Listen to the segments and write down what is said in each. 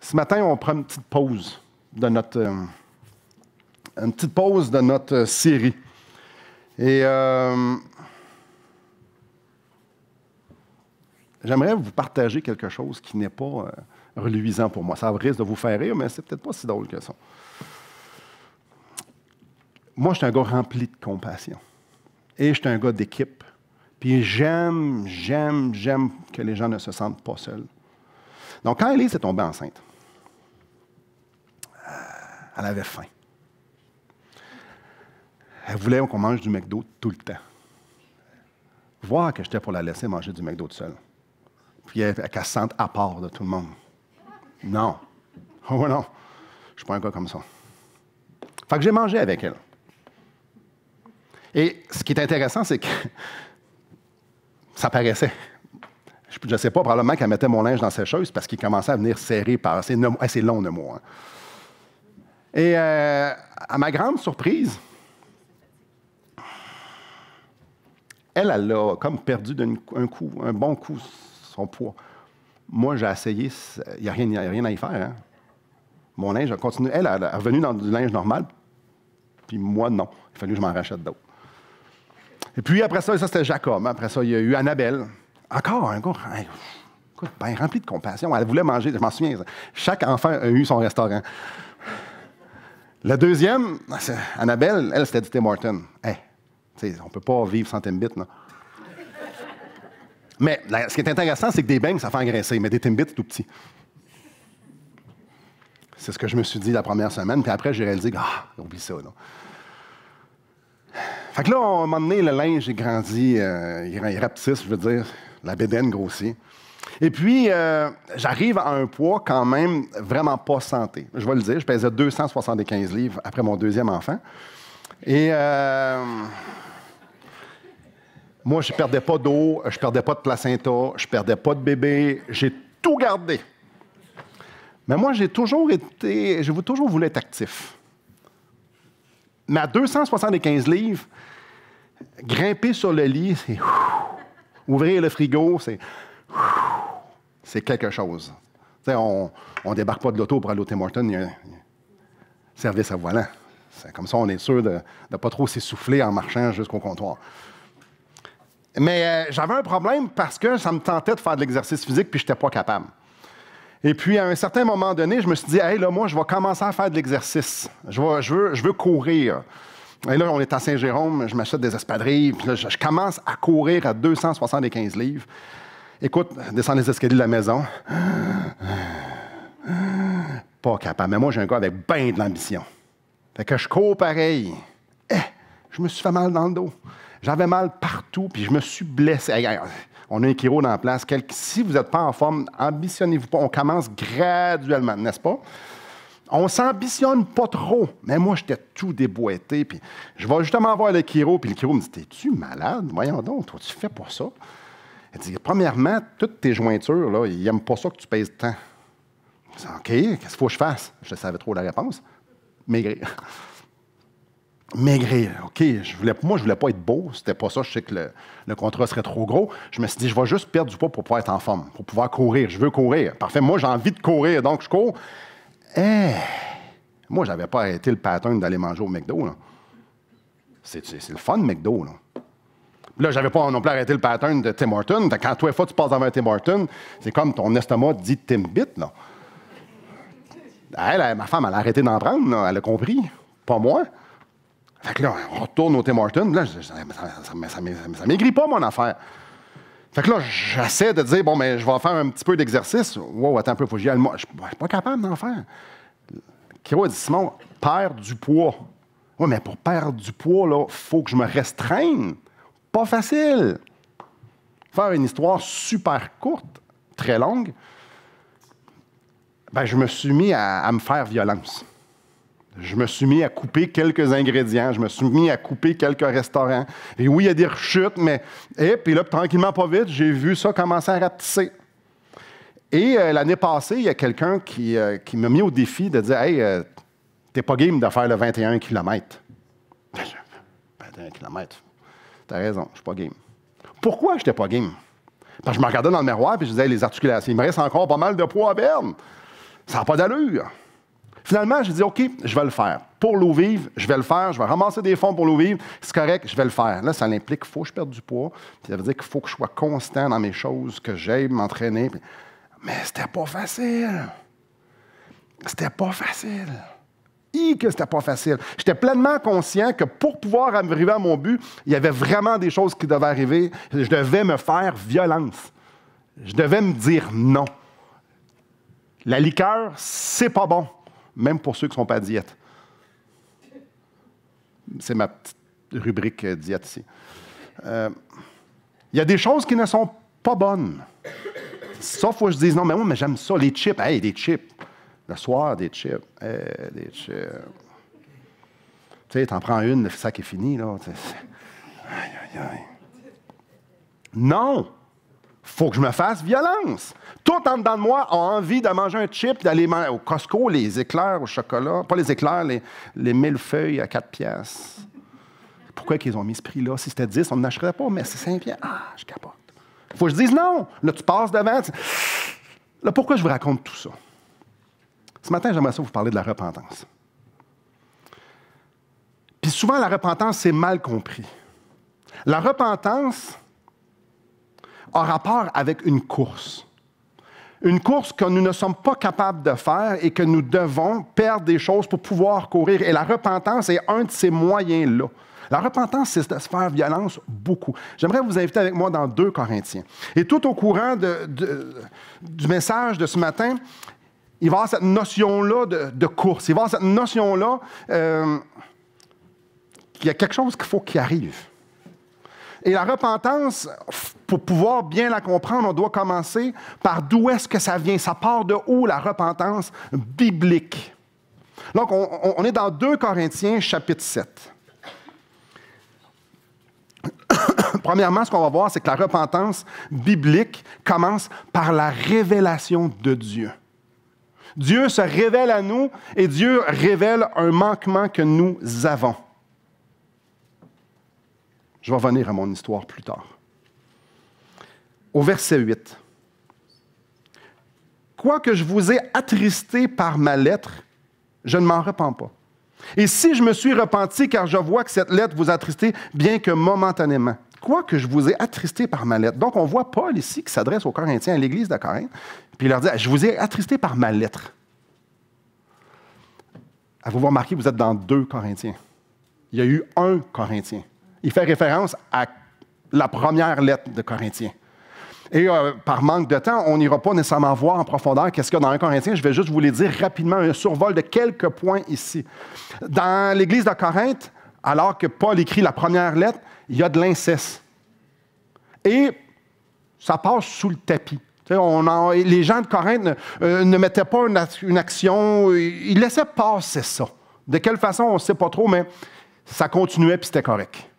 Ce matin, on prend une petite pause de notre série. Et j'aimerais vous partager quelque chose qui n'est pas reluisant pour moi. Ça risque de vous faire rire, mais c'est peut-être pas si drôle que ça. Moi, je suis un gars rempli de compassion. Et je suis un gars d'équipe. Puis j'aime que les gens ne se sentent pas seuls. Donc, quand Élise est tombée enceinte, elle avait faim. Elle voulait qu'on mange du McDo tout le temps. Voir que j'étais pour la laisser manger du McDo tout seul. Puis qu'elle se sente à part de tout le monde. Non. Oh non. Je ne suis pas un gars comme ça. Fait que j'ai mangé avec elle. Et ce qui est intéressant, c'est que ça paraissait. Je ne sais pas, probablement qu'elle mettait mon linge dans ses sécheuse parce qu'il commençait à venir serré par... C'est long, le mot. Hein. Et à ma grande surprise, elle a comme perdu un bon coup, son poids. Moi, j'ai essayé, il n'y a rien à y faire. Hein. Mon linge a continué. Elle est revenue dans du linge normal, puis moi, non. Il a fallu que je m'en rachète d'autres. Et puis après ça, c'était Jacob. Après ça, il y a eu Annabelle. Encore un gars, écoute, ben, rempli de compassion. Elle voulait manger, je m'en souviens. Chaque enfant a eu son restaurant. La deuxième, Annabelle, elle, c'était du Tim Hortons. Hey, on ne peut pas vivre sans Timbit, là. Mais ce qui est intéressant, c'est que des beignes, ça fait engraisser, mais des Timbits, c'est tout petit. C'est ce que je me suis dit la première semaine, puis après, j'ai réalisé, oublie ça, là. Fait que là, à un moment donné, le linge est grandi, il rapetisse, je veux dire, la bédaine grossit. Et puis, j'arrive à un poids quand même vraiment pas santé. Je vais le dire, je pesais 275 livres après mon deuxième enfant. Et moi, je ne perdais pas d'eau, je ne perdais pas de placenta, je ne perdais pas de bébé. J'ai tout gardé. Mais moi, j'ai toujours voulu être actif. Mais à 275 livres, grimper sur le lit, c'est... Ouvrir le frigo, c'est quelque chose. T'sais, on ne débarque pas de l'auto pour aller au Tim Hortons, il y a un service à volant. C'est comme ça, on est sûr de ne pas trop s'essouffler en marchant jusqu'au comptoir. Mais j'avais un problème parce que ça me tentait de faire de l'exercice physique puis je n'étais pas capable. Et puis, à un certain moment donné, je me suis dit, hey, là, moi, je vais commencer à faire de l'exercice. Je veux courir. Et là, on est à Saint-Jérôme, je m'achète des espadrilles, puis là, je commence à courir à 275 livres. Écoute, descendre les escaliers de la maison. Pas capable. Mais moi, j'ai un gars avec bien de l'ambition. Fait que je cours pareil. Je me suis fait mal dans le dos. J'avais mal partout, puis je me suis blessé. On a un chiro dans la place. Si vous n'êtes pas en forme, ambitionnez-vous pas. On commence graduellement, n'est-ce pas? On ne s'ambitionne pas trop. Mais moi, j'étais tout déboîté. Puis je vais justement voir le chiro, puis le chiro me dit, t'es-tu malade? Voyons donc, toi, tu fais pas ça. Il dit, premièrement, toutes tes jointures, là, ils n'aiment pas ça que tu pèses tant. Je dis, OK, qu'est-ce qu'il faut que je fasse? Je savais trop la réponse. Maigrir. Maigrir, OK. Moi, je voulais pas être beau. C'était pas ça. Je sais que le contrat serait trop gros. Je me suis dit, je vais juste perdre du poids pour pouvoir être en forme, pour pouvoir courir. Je veux courir. Parfait. Moi, j'ai envie de courir, donc je cours. Moi, je n'avais pas arrêté le pattern d'aller manger au McDo. Là. C'est le fun, McDo. Là, je n'avais pas non plus arrêté le pattern de Tim Hortons. Quand toi, fois, tu passes devant un Tim Hortons, c'est comme ton estomac dit Timbit. Là. Ma femme, elle a arrêté d'en prendre. Là. Elle a compris. Pas moi. Fait que là, on retourne au Tim Hortons. Là, ça maigrit pas, mon affaire. Fait que là, j'essaie de dire, bon, mais je vais faire un petit peu d'exercice. Wow, attends un peu, il faut que j'y aille. Moi, je ne suis pas capable d'en faire. Kiro a dit, Simon, perds du poids. Oui, mais pour perdre du poids, il faut que je me restreigne. Pas facile. Faire une histoire super courte, très longue, je me suis mis à me faire violence. Je me suis mis à couper quelques ingrédients. Je me suis mis à couper quelques restaurants. Et oui, il y a des rechutes, mais... Et puis là, tranquillement, pas vite, j'ai vu ça commencer à rapetisser. Et l'année passée, il y a quelqu'un qui m'a mis au défi de dire « Hey, t'es pas game de faire le 21 km. » 21 km. T'as raison, je suis pas game. Pourquoi je n'étais pas game? Parce que je me regardais dans le miroir et je disais hey, « Les articulations, il me reste encore pas mal de poids à perdre. » Ça n'a pas d'allure. Finalement, j'ai dit, OK, je vais le faire. Pour l'eau vive, je vais le faire. Je vais ramasser des fonds pour l'eau vive. C'est correct, je vais le faire. Là, ça implique qu'il faut que je perde du poids. Puis ça veut dire qu'il faut que je sois constant dans mes choses, que j'aille m'entraîner. Mais c'était pas facile. C'était pas facile. Que c'était pas facile. J'étais pleinement conscient que pour pouvoir arriver à mon but, il y avait vraiment des choses qui devaient arriver. Je devais me faire violence. Je devais me dire non. La liqueur, c'est pas bon, même pour ceux qui ne sont pas à diète. C'est ma petite rubrique diète ici. Il y a des choses qui ne sont pas bonnes. Ça, il faut que je dise non, mais moi, mais j'aime ça, les chips. Hey, des chips. Le soir, des chips. Hey, des chips. Tu sais, t'en prends une, le sac est fini, là. Aïe, aïe, aïe. Non! Faut que je me fasse violence. Tout en dedans de moi a envie de manger un chip, d'aller au Costco, les éclairs au chocolat. Pas les éclairs, les millefeuilles à 4 piastres. Pourquoi ils ont mis ce prix-là? Si c'était 10, on n'achèterait pas, mais c'est 5 piastres. Ah, je capote. Faut que je dise non. Là, tu passes devant. Là, pourquoi je vous raconte tout ça? Ce matin, j'aimerais ça vous parler de la repentance. Puis souvent, la repentance, c'est mal compris. La repentance a rapport avec une course. Une course que nous ne sommes pas capables de faire et que nous devons perdre des choses pour pouvoir courir. Et la repentance est un de ces moyens-là. La repentance, c'est de se faire violence beaucoup. J'aimerais vous inviter avec moi dans 2 Corinthiens. Et tout au courant du message de ce matin, il va y avoir cette notion-là de course. Il va y avoir cette notion-là qu'il y a quelque chose qu'il faut qu'il arrive. Et la repentance, pour pouvoir bien la comprendre, on doit commencer par d'où est-ce que ça vient. Ça part de où, la repentance biblique? Donc, on est dans 2 Corinthiens, chapitre 7. Premièrement, ce qu'on va voir, c'est que la repentance biblique commence par la révélation de Dieu. Dieu se révèle à nous et Dieu révèle un manquement que nous avons. Je vais revenir à mon histoire plus tard. Au verset 8. « Quoique je vous ai attristé par ma lettre, je ne m'en repens pas. Et si je me suis repenti, car je vois que cette lettre vous a attristé, bien que momentanément. Quoique je vous ai attristé par ma lettre. » Donc, on voit Paul ici qui s'adresse aux Corinthiens, à l'Église de Corinthe, puis il leur dit « Je vous ai attristé par ma lettre. » Avez-vous remarqué, vous êtes dans 2 Corinthiens. Il y a eu 1 Corinthien. Il fait référence à la première lettre de Corinthiens. Et par manque de temps, on n'ira pas nécessairement voir en profondeur qu'est-ce qu'il y a dans 1 Corinthien. Je vais juste vous les dire rapidement, un survol de quelques points ici. Dans l'Église de Corinthe, alors que Paul écrit la première lettre, il y a de l'inceste. Et ça passe sous le tapis. Les gens de Corinthe ne mettaient pas une action, ils laissaient passer ça. De quelle façon, on ne sait pas trop, mais ça continuait puis c'était correct.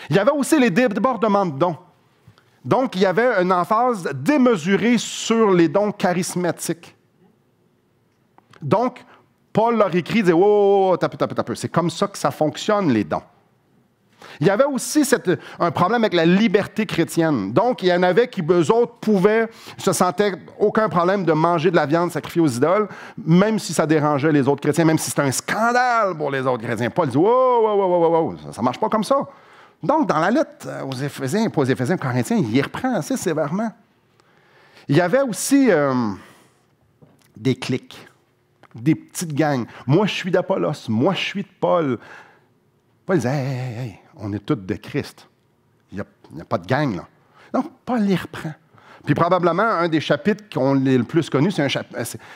Il y avait aussi les débordements de dons. Donc, il y avait une emphase démesurée sur les dons charismatiques. Donc, Paul leur écrit, il dit « Oh, tape. C'est comme ça que ça fonctionne, les dons. » Il y avait aussi un problème avec la liberté chrétienne. Donc, il y en avait qui, eux autres, se sentaient aucun problème de manger de la viande sacrifiée aux idoles, même si ça dérangeait les autres chrétiens, même si c'était un scandale pour les autres chrétiens. Paul dit « Wow, ça ne marche pas comme ça. » Donc, dans la lettre aux Éphésiens, pas aux Éphésiens, aux Corinthiens, il y reprend assez sévèrement. Il y avait aussi des cliques, des petites gangs. Moi, je suis d'Apollos, moi, je suis de Paul. Paul disait, hey, on est tous de Christ. Il n'y a pas de gang, là. Donc, Paul les reprend. Puis probablement, un des chapitres qu'on est le plus connu, c'est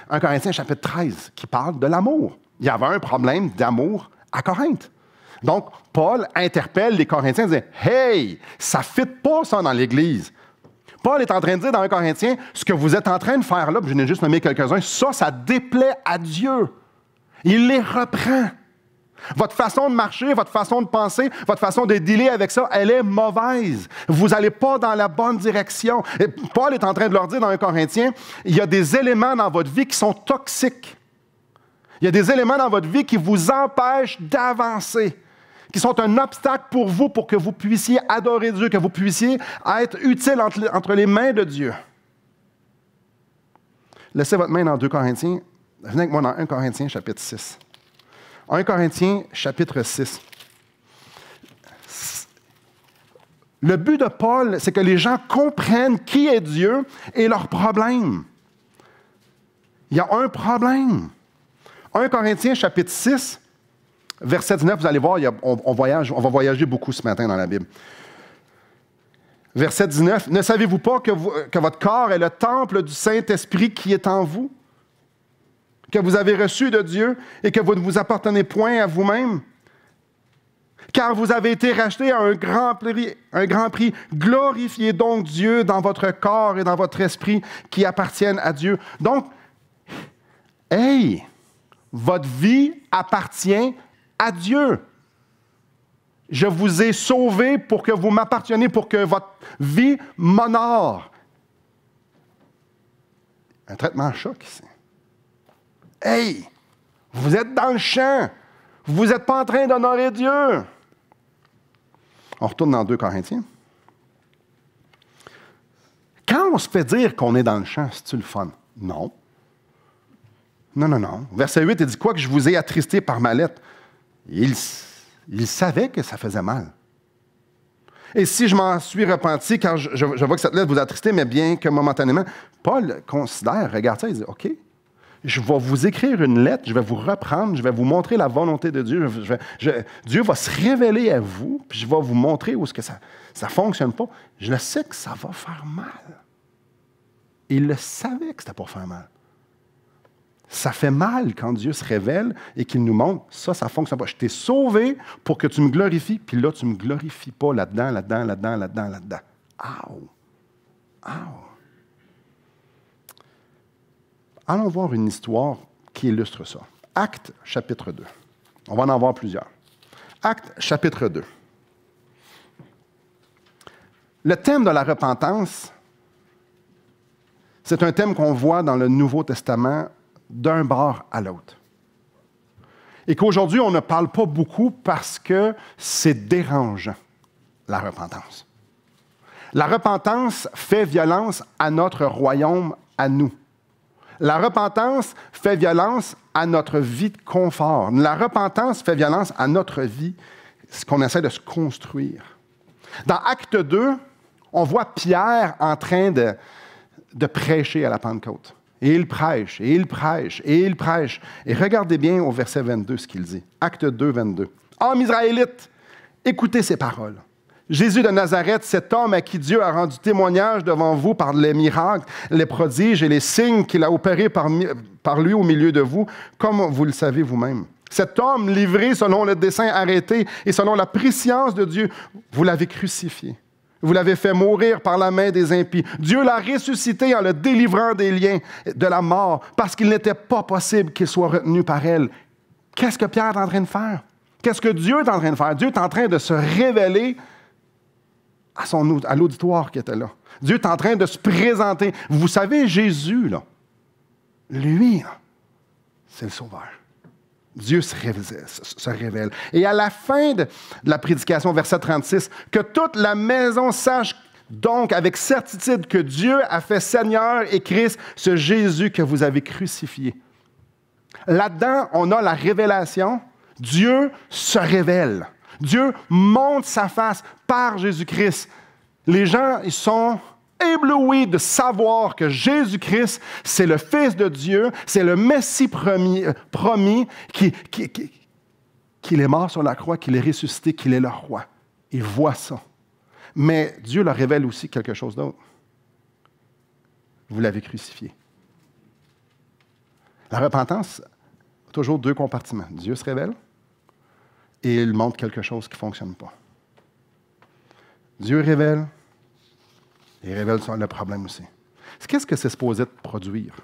1 Corinthiens, chapitre 13, qui parle de l'amour. Il y avait un problème d'amour à Corinthe. Donc, Paul interpelle les Corinthiens et dit « Hey, ça ne fit pas ça dans l'Église. » Paul est en train de dire dans 1 Corinthiens, ce que vous êtes en train de faire là, puis je n'ai juste nommé quelques-uns, ça déplaît à Dieu. Il les reprend. Votre façon de marcher, votre façon de penser, votre façon de dealer avec ça, elle est mauvaise. Vous n'allez pas dans la bonne direction. Et Paul est en train de leur dire dans 1 Corinthiens, il y a des éléments dans votre vie qui sont toxiques. Il y a des éléments dans votre vie qui vous empêchent d'avancer, qui sont un obstacle pour vous, pour que vous puissiez adorer Dieu, que vous puissiez être utile entre les mains de Dieu. laissez votre main dans 2 Corinthiens. Venez avec moi dans 1 Corinthiens, chapitre 6. 1 Corinthiens, chapitre 6. Le but de Paul, c'est que les gens comprennent qui est Dieu et leurs problèmes. Il y a un problème. 1 Corinthiens, chapitre 6, verset 19, vous allez voir, on va voyager beaucoup ce matin dans la Bible. Verset 19, « Ne savez-vous pas que votre corps est le temple du Saint-Esprit qui est en vous, que vous avez reçu de Dieu et que vous ne vous appartenez point à vous-même? Car vous avez été rachetés à un grand prix. Glorifiez donc Dieu dans votre corps et dans votre esprit qui appartiennent à Dieu. » Donc, hey, votre vie appartient à Dieu. Je vous ai sauvé pour que vous m'apparteniez, pour que votre vie m'honore. Un traitement à choc ici. Hey, vous êtes dans le champ. Vous n'êtes pas en train d'honorer Dieu. On retourne dans 2 Corinthiens. Quand on se fait dire qu'on est dans le champ, c'est-tu le fun? Non. Non. Verset 8, il dit quoi? Que je vous ai attristé par ma lettre. Il savait que ça faisait mal. Et si je m'en suis repenti, car je vois que cette lettre vous a attristé, mais bien que momentanément, Paul considère, regarde ça, il dit, OK, je vais vous écrire une lettre, je vais vous reprendre, je vais vous montrer la volonté de Dieu. Dieu va se révéler à vous, puis je vais vous montrer où est-ce que ça ne fonctionne pas. Je le sais que ça va faire mal. Il le savait que c'était pour faire mal. Ça fait mal quand Dieu se révèle et qu'il nous montre, ça ne fonctionne pas. Je t'ai sauvé pour que tu me glorifies, puis là, tu ne me glorifies pas là-dedans. Aouh! Allons voir une histoire qui illustre ça. Actes, chapitre 2. On va en avoir plusieurs. Actes, chapitre 2. Le thème de la repentance, c'est un thème qu'on voit dans le Nouveau Testament d'un bord à l'autre. Et qu'aujourd'hui, on ne parle pas beaucoup parce que c'est dérangeant, la repentance. La repentance fait violence à notre royaume, à nous. La repentance fait violence à notre vie de confort. La repentance fait violence à notre vie, ce qu'on essaie de se construire. Dans Acte 2, on voit Pierre en train de prêcher à la Pentecôte. Et il prêche. Et regardez bien au verset 22 ce qu'il dit. Acte 2, 22. « Hommes Israélites, écoutez ces paroles. Jésus de Nazareth, cet homme à qui Dieu a rendu témoignage devant vous par les miracles, les prodiges et les signes qu'il a opérés par lui au milieu de vous, comme vous le savez vous-même. Cet homme livré selon le dessein arrêté et selon la prescience de Dieu, vous l'avez crucifié. Vous l'avez fait mourir par la main des impies. Dieu l'a ressuscité en le délivrant des liens de la mort, parce qu'il n'était pas possible qu'il soit retenu par elle. » Qu'est-ce que Pierre est en train de faire? Qu'est-ce que Dieu est en train de faire? Dieu est en train de se révéler à l'auditoire qui était là. Dieu est en train de se présenter. Vous savez, Jésus, là, lui, là, c'est le Sauveur. Dieu se révèle. Et à la fin de la prédication, verset 36, « Que toute la maison sache donc avec certitude que Dieu a fait Seigneur et Christ ce Jésus que vous avez crucifié. » Là-dedans, on a la révélation. Dieu se révèle. Dieu montre sa face par Jésus-Christ. Les gens, ils sont éblouis de savoir que Jésus-Christ, c'est le Fils de Dieu, c'est le Messie promis, qu'il est mort sur la croix, qu'il est ressuscité, qu'il est le roi. Ils voient ça. Mais Dieu leur révèle aussi quelque chose d'autre. Vous l'avez crucifié. La repentance a toujours deux compartiments. Dieu se révèle et il montre quelque chose qui ne fonctionne pas. Dieu révèle et il révèle le problème aussi. Qu'est-ce que c'est supposé produire?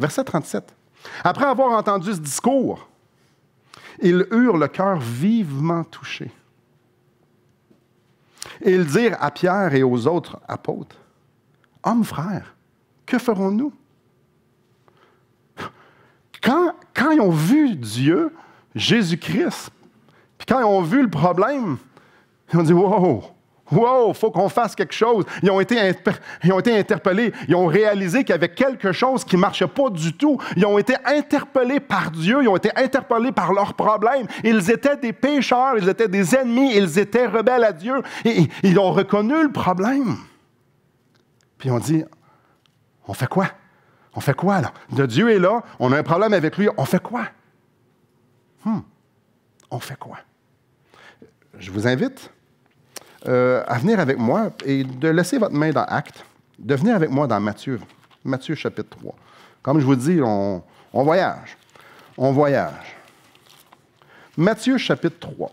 Verset 37. Après avoir entendu ce discours, ils eurent le cœur vivement touché. Et ils dirent à Pierre et aux autres apôtres, « Hommes frères, que ferons-nous? » Quand ils ont vu Dieu, Jésus-Christ, puis quand ils ont vu le problème, ils ont dit, « Wow, Wow, il faut qu'on fasse quelque chose. Ils ont été interpellés. Ils ont réalisé qu'il y avait quelque chose qui ne marchait pas du tout. Ils ont été interpellés par Dieu. Ils ont été interpellés par leurs problèmes. Ils étaient des pécheurs. Ils étaient des ennemis. Ils étaient rebelles à Dieu. Et ils ont reconnu le problème. Puis ils ont dit, on fait quoi? On fait quoi, là? Dieu est là. On a un problème avec lui. On fait quoi? On fait quoi? Je vous invite à venir avec moi et de laisser votre main dans Actes, de venir avec moi dans Matthieu chapitre 3. Comme je vous dis, on voyage. On voyage. Matthieu chapitre 3.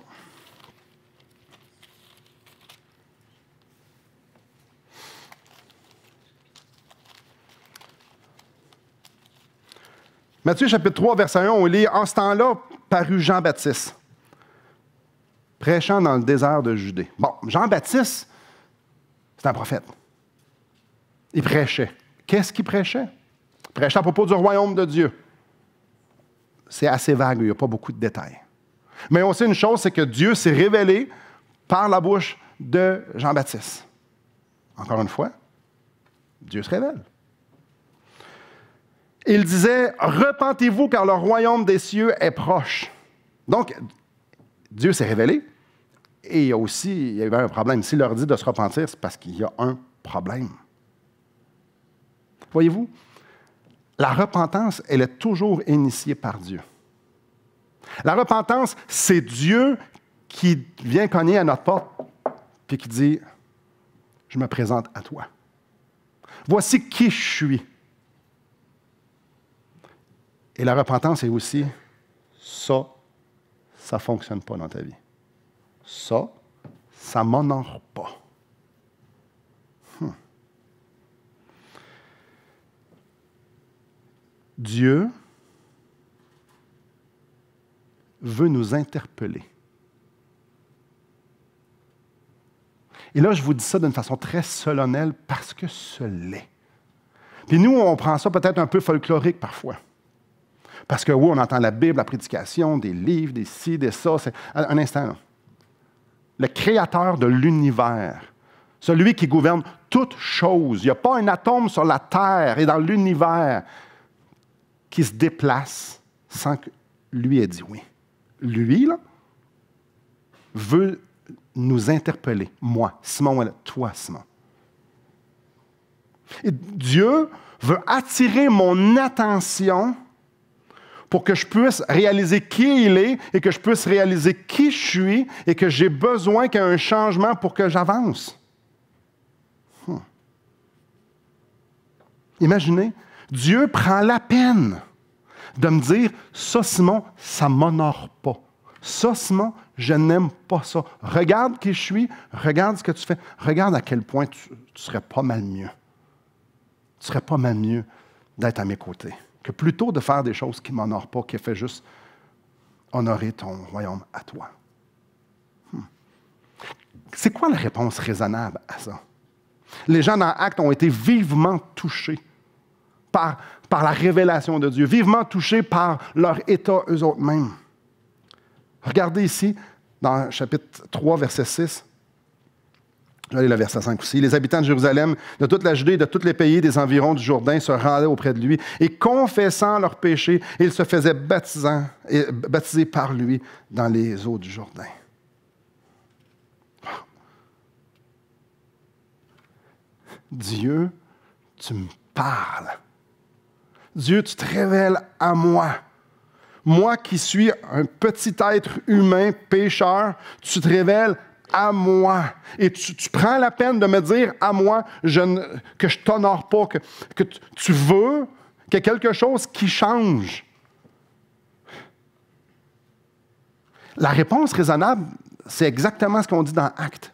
Matthieu chapitre 3, verset 1, on lit « En ce temps-là, parut Jean-Baptiste, prêchant dans le désert de Judée. » Bon, Jean-Baptiste, c'est un prophète. Il prêchait. Qu'est-ce qu'il prêchait? Il prêchait à propos du royaume de Dieu. C'est assez vague, il n'y a pas beaucoup de détails. Mais on sait une chose, c'est que Dieu s'est révélé par la bouche de Jean-Baptiste. Encore une fois, Dieu se révèle. Il disait, « Repentez-vous, car le royaume des cieux est proche. » Donc, Dieu s'est révélé, et il y a eu un problème. S'il leur dit de se repentir, c'est parce qu'il y a un problème. Voyez-vous, la repentance, elle est toujours initiée par Dieu. La repentance, c'est Dieu qui vient cogner à notre porte, puis qui dit, « Je me présente à toi. Voici qui je suis. » Et la repentance est aussi, ça ne fonctionne pas dans ta vie. Ça ne m'honore pas. Dieu veut nous interpeller. Et là, je vous dis ça d'une façon très solennelle parce que ce l'est. Puis nous, on prend ça peut-être un peu folklorique parfois. Parce que oui, on entend la Bible, la prédication, des livres, des ci, des ça. Un instant, là. Le créateur de l'univers, celui qui gouverne toutes choses. Il n'y a pas un atome sur la terre et dans l'univers qui se déplace sans que lui ait dit oui. Lui, là, veut nous interpeller. Moi, Simon, toi, Simon. Et Dieu veut attirer mon attention pour que je puisse réaliser qui il est et que je puisse réaliser qui je suis et que j'ai besoin qu'il y ait un changement pour que j'avance. Imaginez, Dieu prend la peine de me dire, ça, Simon, ça ne m'honore pas. Ça, Simon, je n'aime pas ça. Regarde qui je suis, regarde ce que tu fais, regarde à quel point tu serais pas mal mieux. Tu serais pas mal mieux d'être à mes côtés que plutôt de faire des choses qui ne m'honorent pas, qui fait juste honorer ton royaume à toi. C'est quoi la réponse raisonnable à ça? Les gens dans Actes ont été vivement touchés par la révélation de Dieu, vivement touchés par leur état eux-mêmes. Regardez ici, dans chapitre 3, verset 6. Je vais aller le verset 5 aussi. Les habitants de Jérusalem, de toute la Judée, de tous les pays des environs du Jourdain se rendaient auprès de lui et confessant leurs péchés, ils se faisaient baptiser par lui dans les eaux du Jourdain. Dieu, tu me parles. Dieu, tu te révèles à moi. Moi qui suis un petit être humain, pécheur, tu te révèles à moi. Et tu prends la peine de me dire à moi que je ne t'honore pas, que tu veux qu'il y ait quelque chose qui change. La réponse raisonnable, c'est exactement ce qu'on dit dans Actes.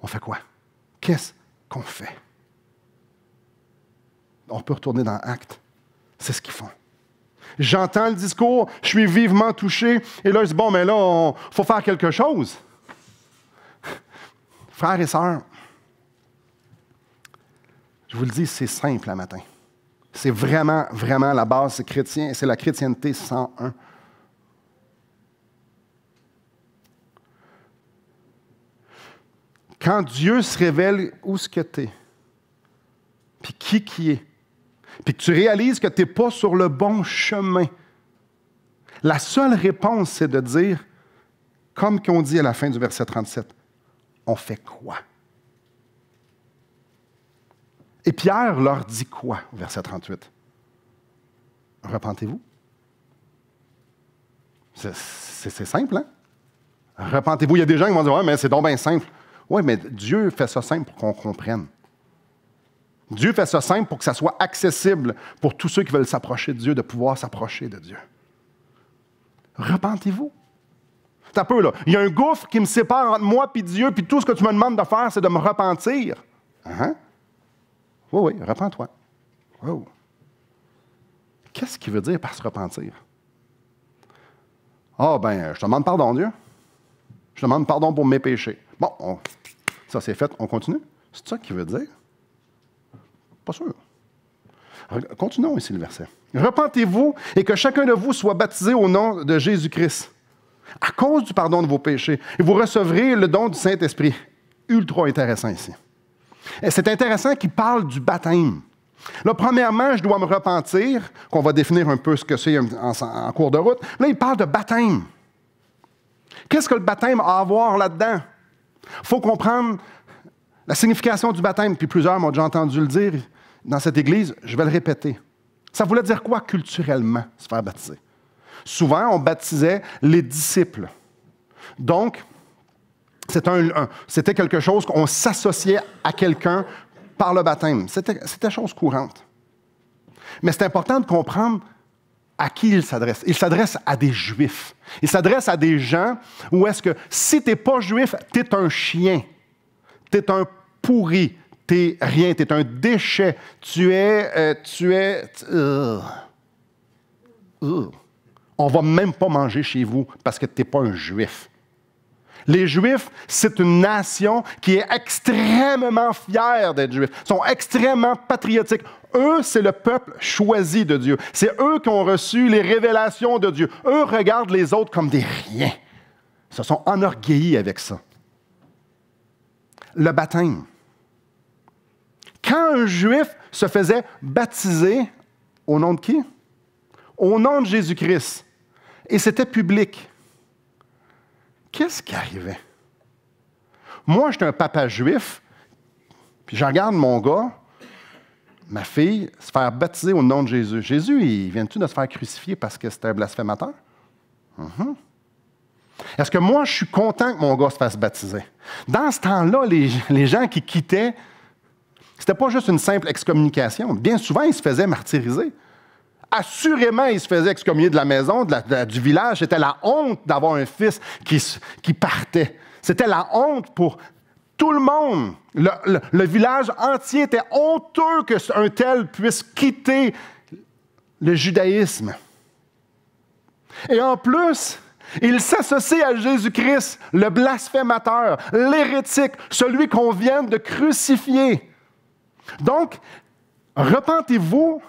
On fait quoi? Qu'est-ce qu'on fait? On peut retourner dans Actes. C'est ce qu'ils font. J'entends le discours, je suis vivement touché, et là, je dis, bon, mais là, il faut faire quelque chose. Frères et sœurs, je vous le dis, c'est simple le matin. C'est vraiment, vraiment la base, c'est chrétien, c'est la chrétienté 101. quand Dieu se révèle où ce que tu es, puis qui est, puis que tu réalises que tu n'es pas sur le bon chemin, la seule réponse, c'est de dire, comme qu'on dit à la fin du verset 37, on fait quoi? Et Pierre leur dit quoi, au verset 38? Repentez-vous. C'est simple, hein? Repentez-vous. Il y a des gens qui vont dire, ouais, mais c'est donc bien simple. Oui, mais Dieu fait ça simple pour qu'on comprenne. Dieu fait ça simple pour que ça soit accessible pour tous ceux qui veulent s'approcher de Dieu, de pouvoir s'approcher de Dieu. Repentez-vous. C'est un peu, là. Il y a un gouffre qui me sépare entre moi et Dieu, puis tout ce que tu me demandes de faire, c'est de me repentir. Hein? Oui, repens-toi. Wow. Qu'est-ce qu'il veut dire par se repentir? Ah, ben, je te demande pardon, Dieu. Je te demande pardon pour mes péchés. Bon, ça c'est fait, on continue. C'est ça qu'il veut dire? Pas sûr. Continuons ici le verset. Repentez-vous et que chacun de vous soit baptisé au nom de Jésus-Christ, à cause du pardon de vos péchés, et vous recevrez le don du Saint-Esprit. Ultra intéressant ici. Et c'est intéressant qu'il parle du baptême. Là, premièrement, je dois me repentir, qu'on va définir un peu ce que c'est en cours de route. Là, il parle de baptême. Qu'est-ce que le baptême a à voir là-dedans? Il faut comprendre la signification du baptême, puis plusieurs m'ont déjà entendu le dire dans cette église, je vais le répéter. Ça voulait dire quoi culturellement, se faire baptiser? Souvent, on baptisait les disciples. Donc, c'était quelque chose qu'on s'associait à quelqu'un par le baptême. C'était chose courante. Mais c'est important de comprendre à qui il s'adresse. Il s'adresse à des Juifs. Il s'adresse à des gens où est-ce que si tu n'es pas Juif, tu es un chien. Tu es un pourri. Tu n'es rien. Tu es un déchet. On ne va même pas manger chez vous parce que tu n'es pas un Juif. Les Juifs, c'est une nation qui est extrêmement fière d'être Juifs. Ils sont extrêmement patriotiques. Eux, c'est le peuple choisi de Dieu. C'est eux qui ont reçu les révélations de Dieu. Eux regardent les autres comme des riens. Ils se sont enorgueillis avec ça. Le baptême. Quand un Juif se faisait baptiser, au nom de qui? Au nom de Jésus-Christ. Et c'était public. Qu'est-ce qui arrivait? Moi, j'étais un papa juif, puis je regarde mon gars, ma fille, se faire baptiser au nom de Jésus. Jésus, il vient-tu de se faire crucifier parce que c'était un blasphémateur? Est-ce que moi, je suis content que mon gars se fasse baptiser? Dans ce temps-là, les gens qui quittaient, c'était pas juste une simple excommunication. Bien souvent, ils se faisaient martyriser. Assurément, il se faisait excommunier de la maison, du village. C'était la honte d'avoir un fils qui partait. C'était la honte pour tout le monde. Le village entier était honteux qu'un tel puisse quitter le judaïsme. Et en plus, il s'associe à Jésus-Christ, le blasphémateur, l'hérétique, celui qu'on vient de crucifier. Donc, repentez-vous.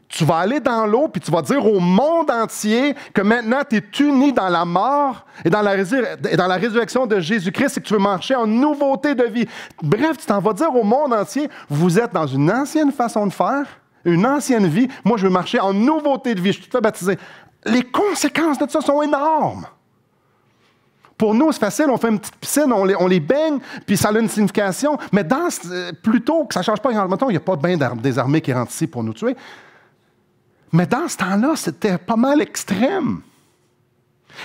Tu vas aller dans l'eau, puis tu vas dire au monde entier que maintenant tu es uni dans la mort et dans la résurrection de Jésus-Christ et que tu veux marcher en nouveauté de vie. Bref, tu t'en vas dire au monde entier, vous êtes dans une ancienne façon de faire, une ancienne vie. Moi, je veux marcher en nouveauté de vie. Je suis tout baptisé. Les conséquences de ça sont énormes. Pour nous, c'est facile, on fait une petite piscine, on les baigne, puis ça a une signification. Mais plutôt que ça ne change pas, il n'y a pas de bain des armées qui rentrent ici pour nous tuer. Mais dans ce temps-là, c'était pas mal extrême.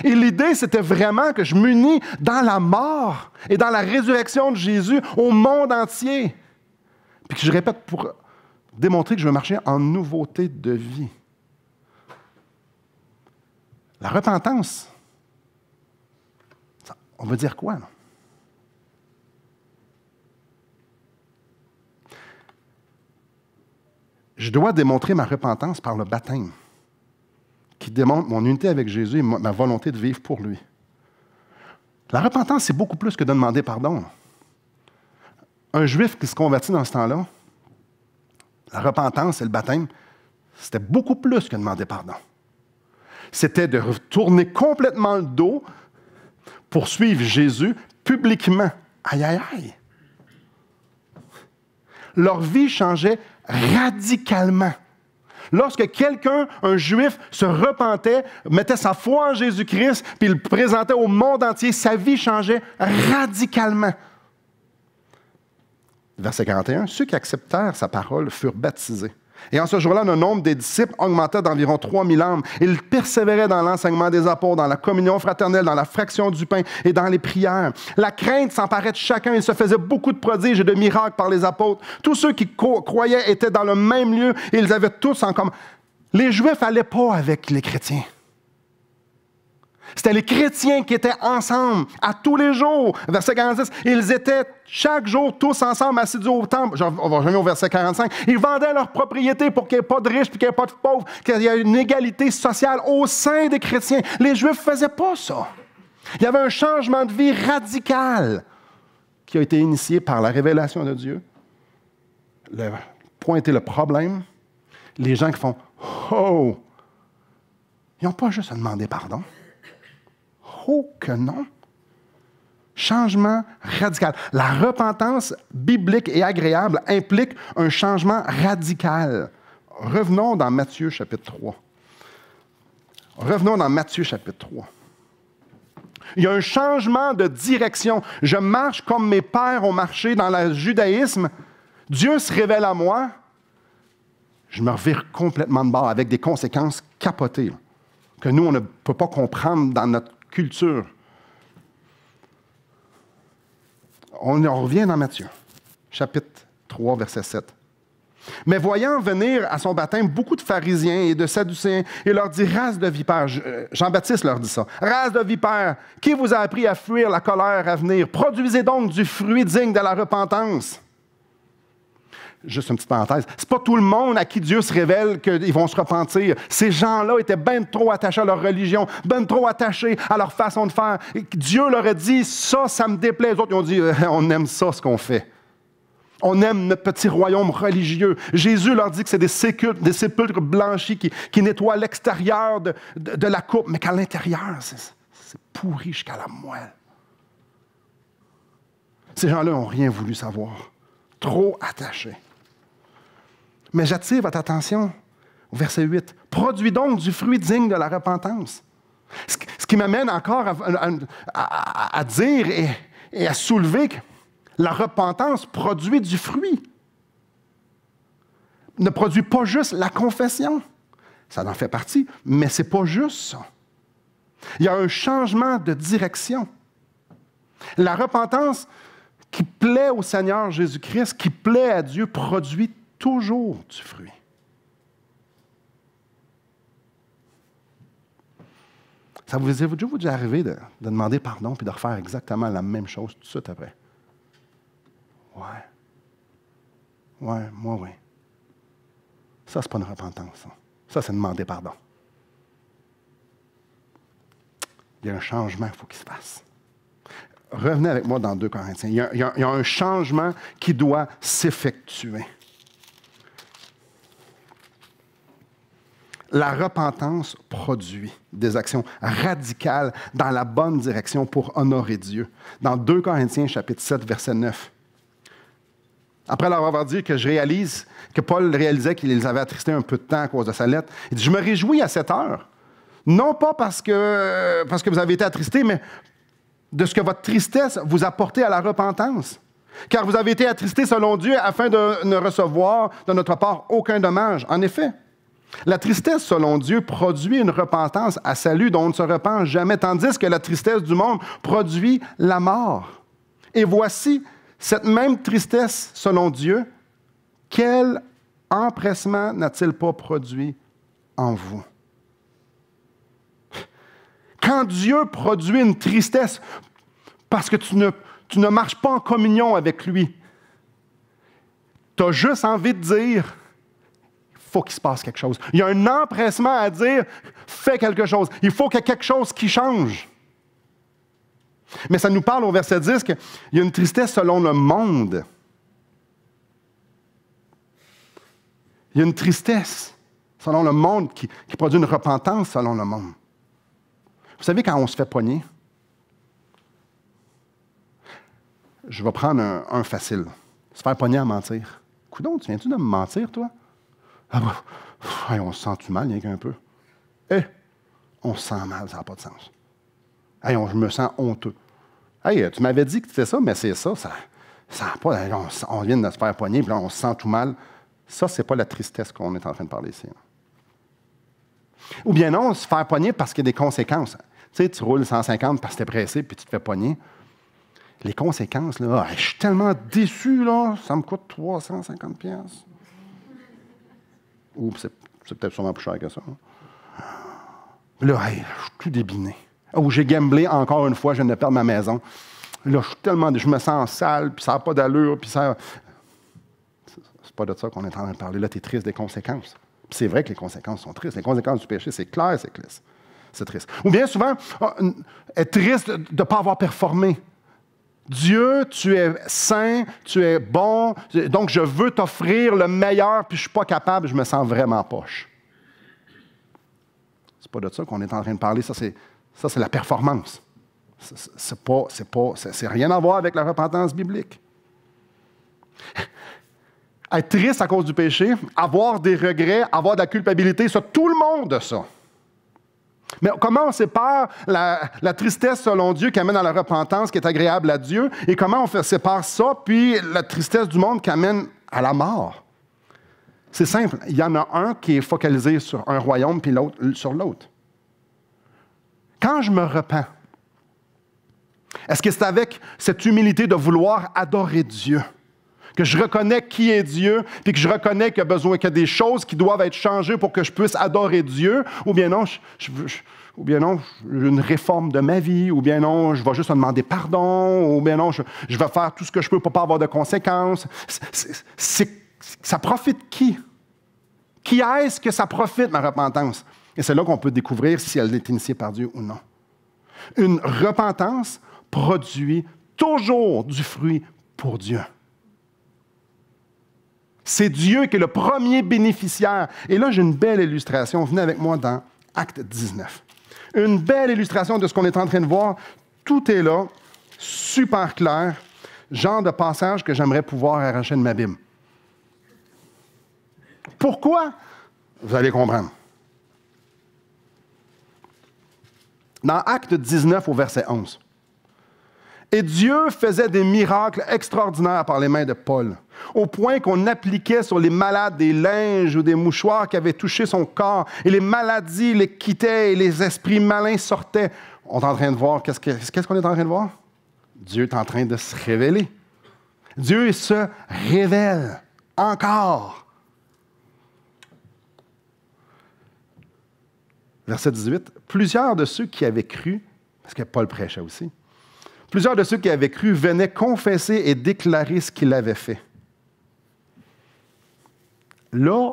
Et l'idée, c'était vraiment que je m'unis dans la mort et dans la résurrection de Jésus au monde entier. Puis que je répète pour démontrer que je veux marcher en nouveauté de vie. La repentance, on veut dire quoi, là? Je dois démontrer ma repentance par le baptême, qui démontre mon unité avec Jésus et ma volonté de vivre pour lui. La repentance, c'est beaucoup plus que de demander pardon. Un Juif qui se convertit dans ce temps-là, la repentance et le baptême, c'était beaucoup plus que demander pardon. C'était de tourner complètement le dos pour suivre Jésus publiquement. Aïe, aïe, aïe. Leur vie changeait radicalement. Lorsque quelqu'un, un Juif, se repentait, mettait sa foi en Jésus-Christ, puis il le présentait au monde entier, sa vie changeait radicalement. Verset 41, ceux qui acceptèrent sa parole furent baptisés. Et en ce jour-là, le nombre des disciples augmenta d'environ 3000 âmes. Ils persévéraient dans l'enseignement des apôtres, dans la communion fraternelle, dans la fraction du pain et dans les prières. La crainte s'emparait de chacun. Il se faisait beaucoup de prodiges et de miracles par les apôtres. Tous ceux qui croyaient étaient dans le même lieu et ils avaient tous en commun. Les Juifs n'allaient pas avec les chrétiens. C'était les chrétiens qui étaient ensemble à tous les jours. Verset 46, ils étaient chaque jour tous ensemble assidus au temple. On va revenir au verset 45. Ils vendaient leurs propriétés pour qu'il n'y ait pas de riches et qu'il n'y ait pas de pauvres, qu'il y ait une égalité sociale au sein des chrétiens. Les Juifs ne faisaient pas ça. Il y avait un changement de vie radical qui a été initié par la révélation de Dieu. Pointer le problème. Les gens qui font « Oh », ils n'ont pas juste à demander pardon. Oh que non! Changement radical. La repentance biblique et agréable implique un changement radical. Revenons dans Matthieu chapitre 3. Revenons dans Matthieu chapitre 3. Il y a un changement de direction. Je marche comme mes pères ont marché dans le judaïsme. Dieu se révèle à moi. Je me revire complètement de bord avec des conséquences capotées là, que nous, on ne peut pas comprendre dans notre culture. On revient dans Matthieu, chapitre 3, verset 7. Mais voyant venir à son baptême beaucoup de pharisiens et de sadducéens, il leur dit, race de vipères, Jean-Baptiste leur dit ça, race de vipères, qui vous a appris à fuir la colère à venir? Produisez donc du fruit digne de la repentance. Juste une petite parenthèse, c'est pas tout le monde à qui Dieu se révèle qu'ils vont se repentir. Ces gens-là étaient bien trop attachés à leur religion, bien trop attachés à leur façon de faire. Et Dieu leur a dit, ça me déplaît. Les autres, ils ont dit, on aime ça, ce qu'on fait. On aime notre petit royaume religieux. Jésus leur dit que c'est des sépulcres blanchis qui nettoient l'extérieur de la coupe, mais qu'à l'intérieur, c'est pourri jusqu'à la moelle. Ces gens-là n'ont rien voulu savoir. Trop attachés. Mais j'attire votre attention au verset 8. Produis donc du fruit digne de la repentance. Ce qui m'amène encore à dire et à soulever que la repentance produit du fruit. Ne produit pas juste la confession. Ça en fait partie, mais ce n'est pas juste ça. Il y a un changement de direction. La repentance qui plaît au Seigneur Jésus-Christ, qui plaît à Dieu, produit toujours du fruit. Ça vous est déjà arrivé de demander pardon puis de refaire exactement la même chose tout de suite après? Ouais, moi, oui. Ça, c'est pas une repentance. Ça, c'est demander pardon. Il y a un changement qu'il faut qu'il se fasse. Revenez avec moi dans 2 Corinthiens. Il y a un changement qui doit s'effectuer. La repentance produit des actions radicales dans la bonne direction pour honorer Dieu. Dans 2 Corinthiens, chapitre 7, verset 9. Après leur avoir dit que je réalise, que Paul réalisait qu'il les avait attristés un peu de temps à cause de sa lettre, il dit, je me réjouis à cette heure. Non pas parce que vous avez été attristés, mais de ce que votre tristesse vous a porté à la repentance. Car vous avez été attristés selon Dieu afin de ne recevoir de notre part aucun dommage. En effet, la tristesse selon Dieu produit une repentance à salut dont on ne se repent jamais, tandis que la tristesse du monde produit la mort. Et voici, cette même tristesse selon Dieu, quel empressement n'a-t-il pas produit en vous? Quand Dieu produit une tristesse parce que tu ne marches pas en communion avec lui, tu as juste envie de dire, il faut qu'il se passe quelque chose. Il y a un empressement à dire, fais quelque chose. Il faut qu'il y ait quelque chose qui change. Mais ça nous parle au verset 10 qu'il y a une tristesse selon le monde. Il y a une tristesse selon le monde qui produit une repentance selon le monde. Vous savez, quand on se fait pogner, Je vais prendre un facile. Se faire pogner à mentir. Coudon, tu viens-tu de me mentir, toi? Ah bah, on se sent-tu mal, rien qu'un peu? On se sent mal, ça n'a pas de sens. Je me sens honteux. Tu m'avais dit que tu fais ça, mais c'est ça. Ça n'a pas. On vient de se faire pogner, puis là, on se sent tout mal. Ça, ce n'est pas la tristesse qu'on est en train de parler ici. Ou bien non, se faire pogner parce qu'il y a des conséquences. Tu sais, tu roules 150 parce que tu es pressé, puis tu te fais pogner. Les conséquences, là, je suis tellement déçu, là, ça me coûte 350 pièces. Ou c'est peut-être sûrement plus cher que ça. Là, je suis tout débiné. Ou j'ai gamblé encore une fois, je viens de perdre ma maison. Là, je me sens sale, puis ça n'a pas d'allure, puis ça... C'est pas de ça qu'on est en train de parler. Là, tu es triste des conséquences. Puis c'est vrai que les conséquences sont tristes. Les conséquences du péché, c'est clair, c'est triste. Ou bien souvent, être triste de ne pas avoir performé. Dieu, tu es saint, tu es bon, donc je veux t'offrir le meilleur, puis je ne suis pas capable, je me sens vraiment poche. C'est pas de ça qu'on est en train de parler, ça c'est la performance. C'est rien à voir avec la repentance biblique. Être triste à cause du péché, avoir des regrets, avoir de la culpabilité, ça, tout le monde a ça. Mais comment on sépare la tristesse selon Dieu qui amène à la repentance, qui est agréable à Dieu, et comment on sépare ça, puis la tristesse du monde qui amène à la mort? C'est simple. Il y en a un qui est focalisé sur un royaume, puis l'autre sur l'autre. Quand je me repens, est-ce que c'est avec cette humilité de vouloir adorer Dieu, que je reconnais qui est Dieu, puis que je reconnais qu'il y a des choses qui doivent être changées pour que je puisse adorer Dieu, ou bien non, ou bien non, une réforme de ma vie, ou bien non, je vais juste me demander pardon, ou bien non, je vais faire tout ce que je peux pour ne pas avoir de conséquences. Ça profite qui? Qui est-ce que ça profite, ma repentance? Et c'est là qu'on peut découvrir si elle est initiée par Dieu ou non. Une repentance produit toujours du fruit pour Dieu. C'est Dieu qui est le premier bénéficiaire. Et là, j'ai une belle illustration. Venez avec moi dans Acte 19. Une belle illustration de ce qu'on est en train de voir. Tout est là, super clair. Genre de passage que j'aimerais pouvoir arracher de ma Bible. Pourquoi? Vous allez comprendre. Dans Acte 19 au verset 11. Et Dieu faisait des miracles extraordinaires par les mains de Paul, au point qu'on appliquait sur les malades des linges ou des mouchoirs qui avaient touché son corps, et les maladies les quittaient et les esprits malins sortaient. On est en train de voir, qu'est-ce qu'on est en train de voir? Dieu est en train de se révéler. Dieu se révèle encore. Verset 18. Plusieurs de ceux qui avaient cru, parce que Paul prêchait aussi, plusieurs de ceux qui avaient cru venaient confesser et déclarer ce qu'il avait fait. Là,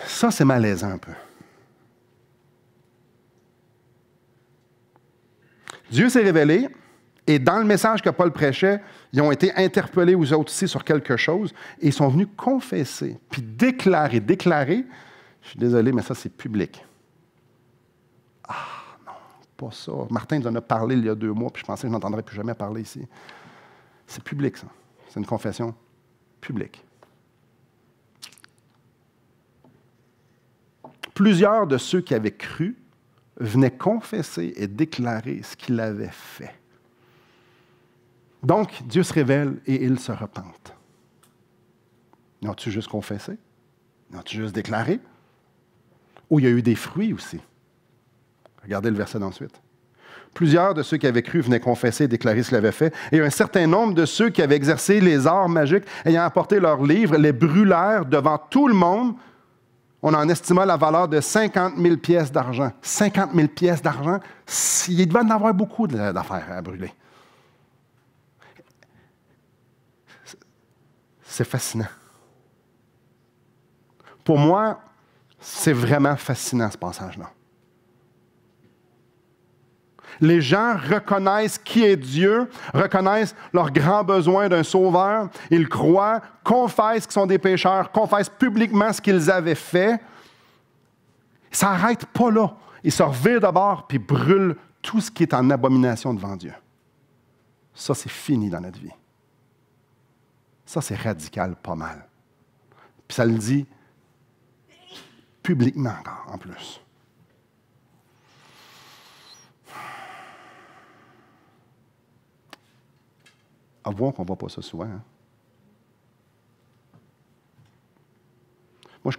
ça, c'est malaisant un peu. Dieu s'est révélé, et dans le message que Paul prêchait, ils ont été interpellés, aux autres aussi, sur quelque chose, et ils sont venus confesser, puis déclarer. Déclarer, je suis désolé, mais ça, c'est public. Ah, non, pas ça. Martin nous en a parlé il y a 2 mois, puis je pensais que je n'entendrais plus jamais parler ici. C'est public, ça. C'est une confession publique. Plusieurs de ceux qui avaient cru venaient confesser et déclarer ce qu'il avait fait. Donc, Dieu se révèle et ils se repentent. N'ont-tu juste confessé? N'ont-tu juste déclaré? Ou il y a eu des fruits aussi. Regardez le verset d'ensuite. Plusieurs de ceux qui avaient cru venaient confesser et déclarer ce qu'ils avaient fait. Et un certain nombre de ceux qui avaient exercé les arts magiques, ayant apporté leurs livres, les brûlèrent devant tout le monde. On en estima la valeur de 50 000 pièces d'argent. 50 000 pièces d'argent, il devait en avoir beaucoup d'affaires à brûler. C'est fascinant. Pour moi, c'est vraiment fascinant, ce passage-là. Les gens reconnaissent qui est Dieu, reconnaissent leur grand besoin d'un sauveur, ils croient, confessent qu'ils sont des pécheurs, confessent publiquement ce qu'ils avaient fait. Ça n'arrête pas là. Ils se revirent d'abord puis brûlent tout ce qui est en abomination devant Dieu. ça, c'est fini dans notre vie. Ça, c'est radical, pas mal. Puis ça le dit publiquement encore, en plus. Avouons qu'on ne voit pas ça souvent. Hein? Moi, je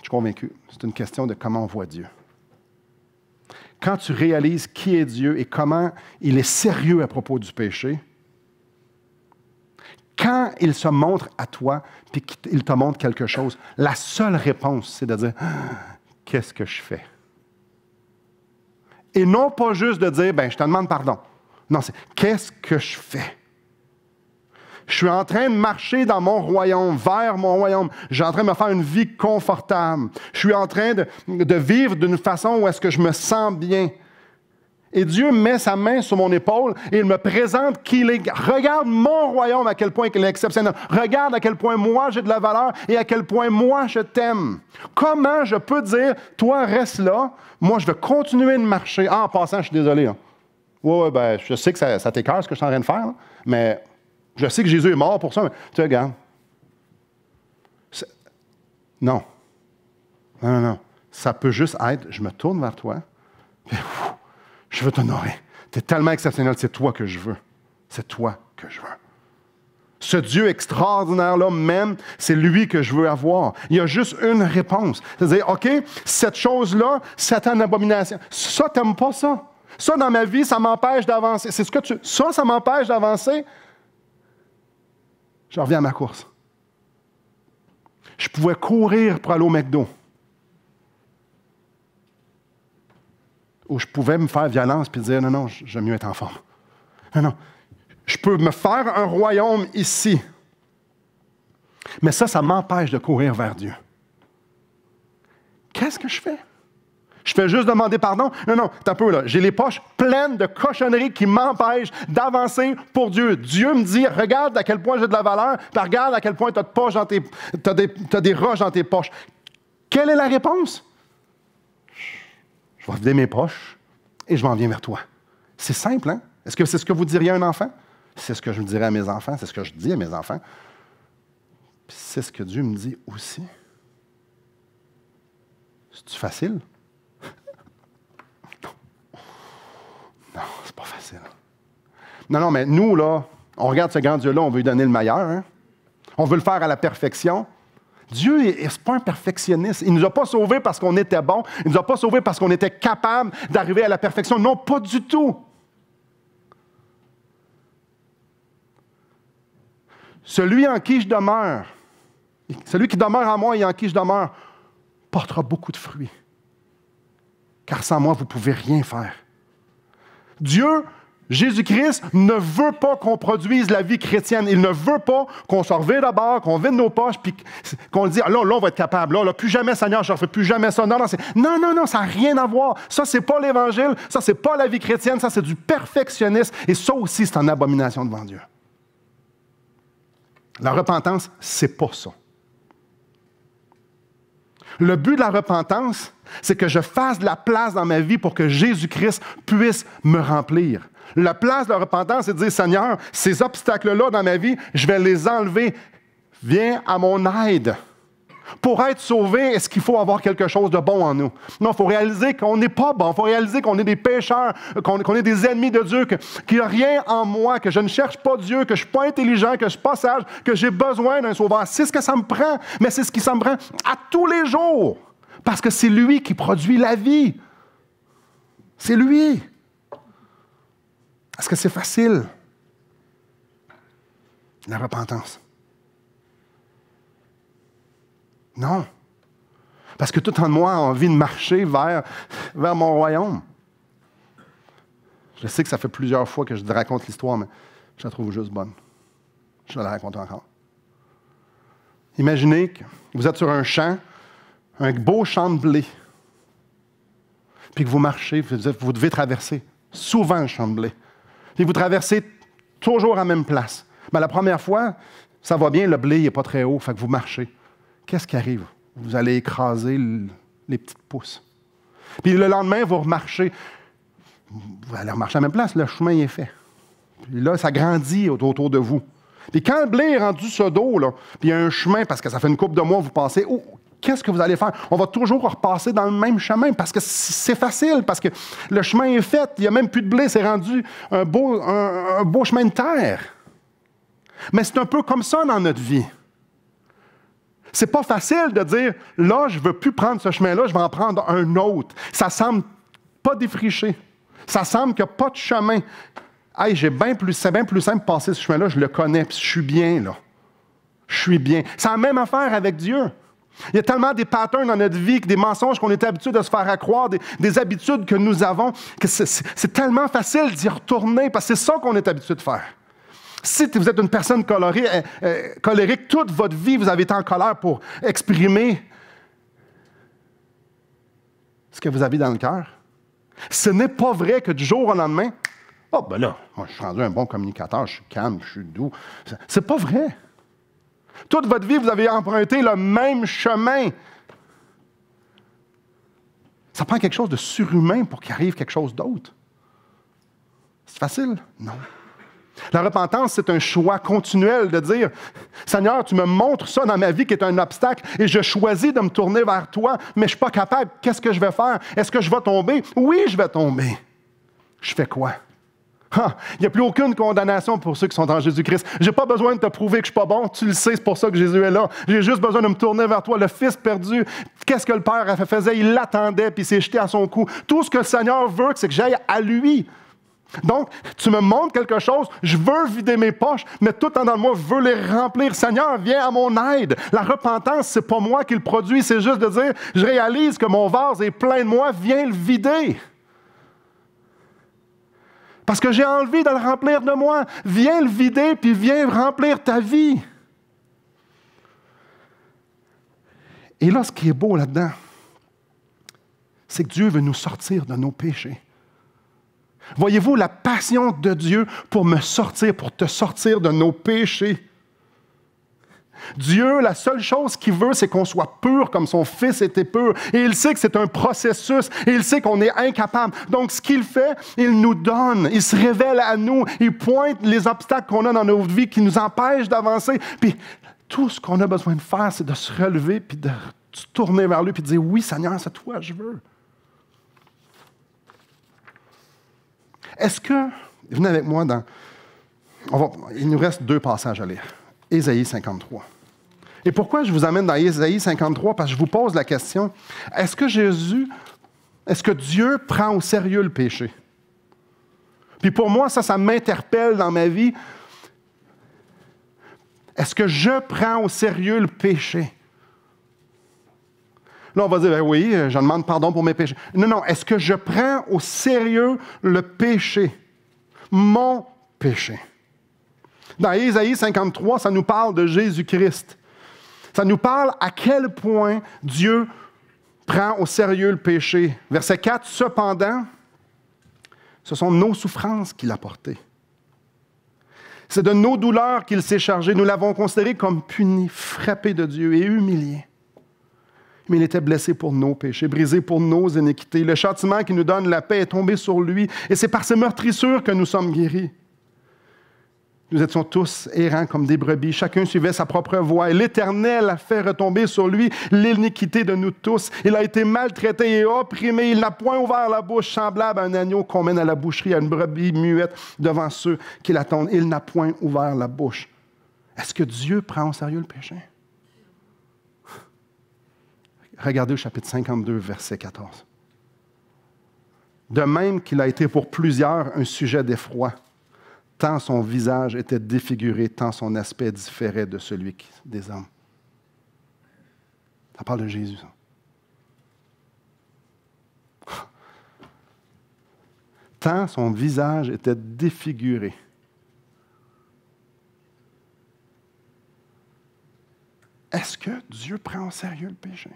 suis convaincu, c'est une question de comment on voit Dieu. Quand tu réalises qui est Dieu et comment il est sérieux à propos du péché, quand il se montre à toi et qu'il te montre quelque chose, la seule réponse, c'est de dire « Qu'est-ce que je fais? » Et non pas juste de dire « Je te demande pardon. » Non, c'est « Qu'est-ce que je fais? » Je suis en train de marcher dans mon royaume, vers mon royaume. Je suis en train de me faire une vie confortable. Je suis en train de vivre d'une façon où est-ce que je me sens bien. Et Dieu met sa main sur mon épaule et il me présente qui il est. Regarde mon royaume, à quel point il est exceptionnel. Regarde à quel point moi j'ai de la valeur et à quel point moi je t'aime. Comment je peux dire, toi reste là, moi je vais continuer de marcher. En passant, je suis désolé. Hein. Oui, je sais que ça t'écoeure ce que je suis en train de faire, hein, mais je sais que Jésus est mort pour ça. Mais, tu sais, regarde. Non. Non. Ça peut juste être, je me tourne vers toi, puis, je veux t'honorer. Tu es tellement exceptionnel, c'est toi que je veux. C'est toi que je veux. Ce Dieu extraordinaire-là même, c'est lui que je veux avoir. Il y a juste une réponse. C'est-à-dire, OK, cette chose-là, c'est une abomination. Ça, tu n'aimes pas ça. Ça, dans ma vie, ça m'empêche d'avancer. C'est ce que tu... Ça m'empêche d'avancer. Je reviens à ma course. Je pouvais courir pour aller au McDo. Ou je pouvais me faire violence et dire, non, j'aime mieux être en forme. Non. Je peux me faire un royaume ici. Mais ça m'empêche de courir vers Dieu. Qu'est-ce que je fais? Je fais juste demander pardon? Non, t'as un peu là. J'ai les poches pleines de cochonneries qui m'empêchent d'avancer pour Dieu. Dieu me dit, regarde à quel point j'ai de la valeur, puis regarde à quel point t'as des roches dans tes poches. Quelle est la réponse? Je vais vider mes poches et je m'en viens vers toi. C'est simple, hein? Est-ce que c'est ce que vous diriez à un enfant? C'est ce que je dirais à mes enfants, c'est ce que je dis à mes enfants. Puis c'est ce que Dieu me dit aussi. C'est-tu facile? Non, c'est pas facile. Non, mais nous, là, on regarde ce grand Dieu-là, on veut lui donner le meilleur. Hein? On veut le faire à la perfection. Dieu, ce n'est pas un perfectionniste. Il ne nous a pas sauvés parce qu'on était bon. Il ne nous a pas sauvés parce qu'on était capable d'arriver à la perfection. Non, pas du tout. Celui en qui je demeure, celui qui demeure en moi et en qui je demeure, portera beaucoup de fruits. Car sans moi, vous ne pouvez rien faire. Dieu, Jésus-Christ, ne veut pas qu'on produise la vie chrétienne. Il ne veut pas qu'on se revire d'abord, qu'on vide nos poches, puis qu'on dise, là, on va être capable. Là, plus jamais, Seigneur, je ne refais plus jamais ça. Non, ça n'a rien à voir. Ça, c'est pas l'Évangile. Ça, c'est pas la vie chrétienne. Ça, c'est du perfectionnisme. Et ça aussi, c'est une abomination devant Dieu. La repentance, c'est pas ça. Le but de la repentance, c'est que je fasse de la place dans ma vie pour que Jésus-Christ puisse me remplir. La place de la repentance, c'est de dire, Seigneur, ces obstacles-là dans ma vie, je vais les enlever. Viens à mon aide. Pour être sauvé, est-ce qu'il faut avoir quelque chose de bon en nous? Non, il faut réaliser qu'on n'est pas bon. Il faut réaliser qu'on est des pécheurs, qu'on est des ennemis de Dieu, qu'il n'y a rien en moi, que je ne cherche pas Dieu, que je ne suis pas intelligent, que je ne suis pas sage, que j'ai besoin d'un sauveur. C'est ce que ça me prend, mais c'est ce qui ça me prend à tous les jours. Parce que c'est lui qui produit la vie. C'est lui. Est-ce que c'est facile? La repentance. Non. Parce que tout en moi a envie de marcher vers mon royaume. Je sais que ça fait plusieurs fois que je raconte l'histoire, mais je la trouve juste bonne. Je vais la raconter encore. Imaginez que vous êtes sur un champ, un beau champ de blé, puis que vous marchez, vous devez traverser souvent le champ de blé. Puis vous traversez toujours à la même place. Bien, la première fois, ça va bien, le blé n'est pas très haut, fait que vous marchez. Qu'est-ce qui arrive? Vous allez écraser les petites pousses. Puis le lendemain, vous remarchez. Vous allez remarcher à la même place, le chemin est fait. Puis là, ça grandit autour de vous. Puis quand le blé est rendu ce dos, là, puis il y a un chemin, parce que ça fait une couple de mois, vous pensez, oh, qu'est-ce que vous allez faire? On va toujours repasser dans le même chemin, parce que c'est facile, parce que le chemin est fait, il n'y a même plus de blé, c'est rendu un beau chemin de terre. Mais c'est un peu comme ça dans notre vie. C'est pas facile de dire, là, je ne veux plus prendre ce chemin-là, je vais en prendre un autre. Ça semble pas défriché. Ça semble qu'il n'y a pas de chemin. Hey, c'est bien plus simple de passer ce chemin-là, je le connais, puis je suis bien, là. Je suis bien. C'est la même affaire avec Dieu. Il y a tellement des patterns dans notre vie, des mensonges qu'on est habitué de se faire accroire, des habitudes que nous avons, que c'est tellement facile d'y retourner, parce que c'est ça qu'on est habitué de faire. Si vous êtes une personne colérique, toute votre vie, vous avez été en colère pour exprimer ce que vous avez dans le cœur. Ce n'est pas vrai que du jour au lendemain, oh ben là, moi je suis rendu un bon communicateur, je suis calme, je suis doux. C'est pas vrai. Toute votre vie, vous avez emprunté le même chemin. Ça prend quelque chose de surhumain pour qu'il arrive quelque chose d'autre. C'est facile? Non. La repentance, c'est un choix continuel de dire, Seigneur, tu me montres ça dans ma vie qui est un obstacle et je choisis de me tourner vers toi, mais je ne suis pas capable. Qu'est-ce que je vais faire? Est-ce que je vais tomber? Oui, je vais tomber. Je fais quoi? Il n'y a plus aucune condamnation pour ceux qui sont en Jésus-Christ. Je n'ai pas besoin de te prouver que je ne suis pas bon. Tu le sais, c'est pour ça que Jésus est là. J'ai juste besoin de me tourner vers toi. Le Fils perdu, qu'est-ce que le Père faisait? Il l'attendait puis il s'est jeté à son cou. Tout ce que le Seigneur veut, c'est que j'aille à lui. Donc, tu me montres quelque chose, je veux vider mes poches, mais tout en dans moi, je veux les remplir. Seigneur, viens à mon aide. La repentance, c'est pas moi qui le produit, c'est juste de dire, je réalise que mon vase est plein de moi, viens le vider. Parce que j'ai envie de le remplir de moi. Viens le vider, puis viens remplir ta vie. Et là, ce qui est beau là-dedans, c'est que Dieu veut nous sortir de nos péchés. Voyez-vous la passion de Dieu pour me sortir, pour te sortir de nos péchés. Dieu, la seule chose qu'il veut, c'est qu'on soit pur comme son Fils était pur. Et il sait que c'est un processus. Et il sait qu'on est incapable. Donc, ce qu'il fait, il nous donne. Il se révèle à nous. Il pointe les obstacles qu'on a dans notre vie qui nous empêchent d'avancer. Puis, tout ce qu'on a besoin de faire, c'est de se relever puis de se tourner vers lui puis de dire, oui, Seigneur, c'est toi, je veux. Est-ce que, venez avec moi il nous reste 2 passages à lire. Ésaïe 53. Et pourquoi je vous amène dans Ésaïe 53? Parce que je vous pose la question, est-ce que Dieu prend au sérieux le péché? Puis pour moi, ça m'interpelle dans ma vie. Est-ce que je prends au sérieux le péché? Là, on va dire, ben oui, je demande pardon pour mes péchés. Non, est-ce que je prends au sérieux le péché? Mon péché. Dans Ésaïe 53, ça nous parle de Jésus-Christ. Ça nous parle à quel point Dieu prend au sérieux le péché. Verset 4, cependant, ce sont nos souffrances qu'il a portées. C'est de nos douleurs qu'il s'est chargé. Nous l'avons considéré comme puni, frappé de Dieu et humilié. Mais il était blessé pour nos péchés, brisé pour nos iniquités. Le châtiment qui nous donne la paix est tombé sur lui, et c'est par ses meurtrissures que nous sommes guéris. Nous étions tous errants comme des brebis, chacun suivait sa propre voie, et l'Éternel a fait retomber sur lui l'iniquité de nous tous. Il a été maltraité et opprimé, il n'a point ouvert la bouche, semblable à un agneau qu'on mène à la boucherie, à une brebis muette devant ceux qui l'attendent. Il n'a point ouvert la bouche. Est-ce que Dieu prend au sérieux le péché? Regardez au chapitre 52, verset 14. De même qu'il a été pour plusieurs un sujet d'effroi, tant son visage était défiguré, tant son aspect différait de celui des hommes. Ça parle de Jésus, ça. Tant son visage était défiguré. Est-ce que Dieu prend au sérieux le péché?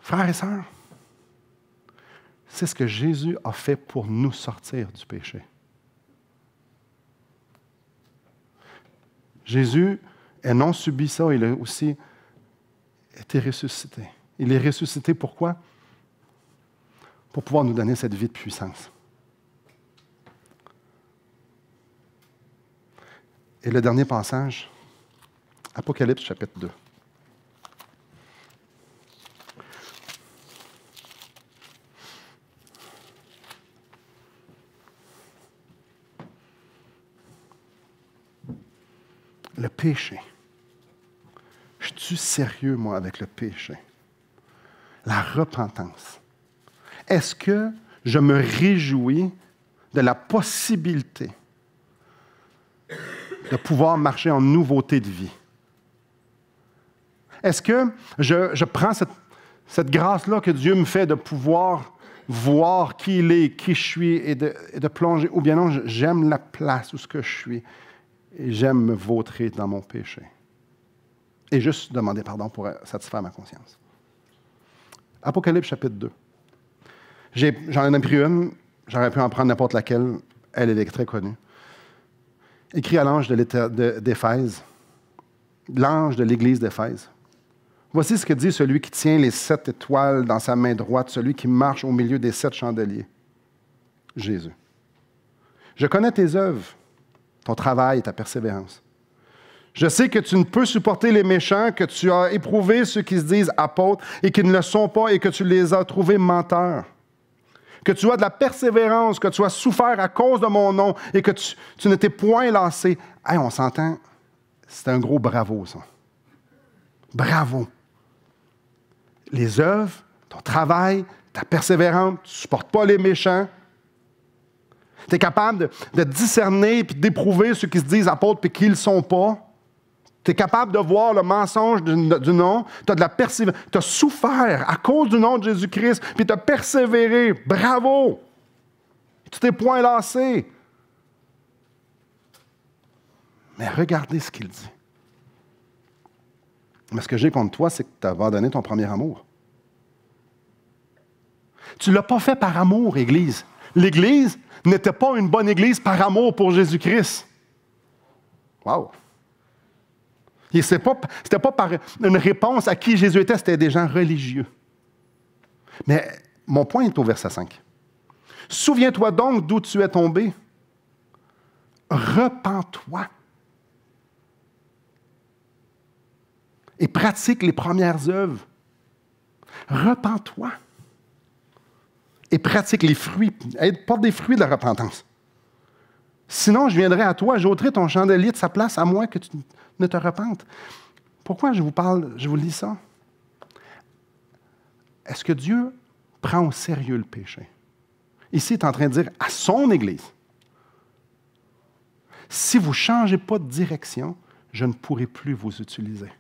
Frères et sœurs, c'est ce que Jésus a fait pour nous sortir du péché. Jésus n'a non subi ça, il a aussi été ressuscité. Il est ressuscité pourquoi? pour pouvoir nous donner cette vie de puissance. Et le dernier passage, Apocalypse chapitre 2. Le péché. Je suis sérieux, moi, avec le péché? La repentance. Est-ce que je me réjouis de la possibilité de pouvoir marcher en nouveauté de vie? Est-ce que je prends cette grâce-là que Dieu me fait de pouvoir voir qui il est, qui je suis et de plonger, ou bien non, j'aime la place où ce que je suis et j'aime me vautrer dans mon péché? Et juste demander pardon pour satisfaire ma conscience. Apocalypse chapitre 2. J'en ai pris une, j'aurais pu en prendre n'importe laquelle, elle est très connue. Écrit à l'ange d'Éphèse, l'ange de l'église d'Éphèse. Voici ce que dit celui qui tient les 7 étoiles dans sa main droite, celui qui marche au milieu des 7 chandeliers. Jésus. Je connais tes œuvres, ton travail et ta persévérance. Je sais que tu ne peux supporter les méchants, que tu as éprouvé ceux qui se disent apôtres et qui ne le sont pas et que tu les as trouvés menteurs. Que tu as de la persévérance, que tu as souffert à cause de mon nom et que tu ne t'es point lassé. Hey, on s'entend, c'est un gros bravo, ça. Bravo. Les œuvres, ton travail, ta persévérance, tu ne supportes pas les méchants. Tu es capable de discerner et d'éprouver ceux qui se disent apôtres et qui ne le sont pas. Tu es capable de voir le mensonge du nom. Tu as de la persévérance. Tu as souffert à cause du nom de Jésus-Christ, puis tu as persévéré. Bravo! Tu t'es point lassé. Mais regardez ce qu'il dit. Mais ce que j'ai contre toi, c'est que tu as abandonné ton premier amour. Tu ne l'as pas fait par amour, Église. L'Église n'était pas une bonne Église par amour pour Jésus-Christ. Wow! Ce n'était pas par une réponse à qui Jésus était, c'était des gens religieux. Mais mon point est au verset 5. Souviens-toi donc d'où tu es tombé. Repens-toi. Et pratique les premières œuvres. Repens-toi. Et pratique les fruits. Porte des fruits de la repentance. Sinon, je viendrai à toi, j'ôterai ton chandelier de sa place à moi que tu ne te repentes. Pourquoi je vous lis ça? Est-ce que Dieu prend au sérieux le péché? Ici, il est en train de dire à son Église, si vous ne changez pas de direction, je ne pourrai plus vous utiliser.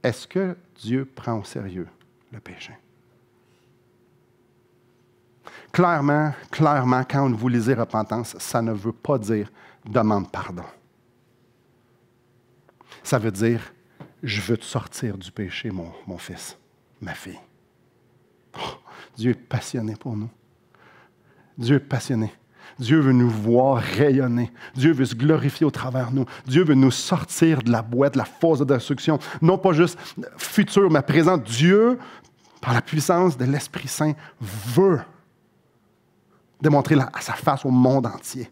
Est-ce que Dieu prend au sérieux le péché? Clairement, quand vous lisez repentance, ça ne veut pas dire demande pardon. Ça veut dire je veux te sortir du péché, mon fils, ma fille. Oh, Dieu est passionné pour nous. Dieu est passionné. Dieu veut nous voir rayonner. Dieu veut se glorifier au travers de nous. Dieu veut nous sortir de la boîte, de la fosse de destruction. Non pas juste futur, mais présent. Dieu, par la puissance de l'Esprit Saint, veut démontrer à sa face au monde entier.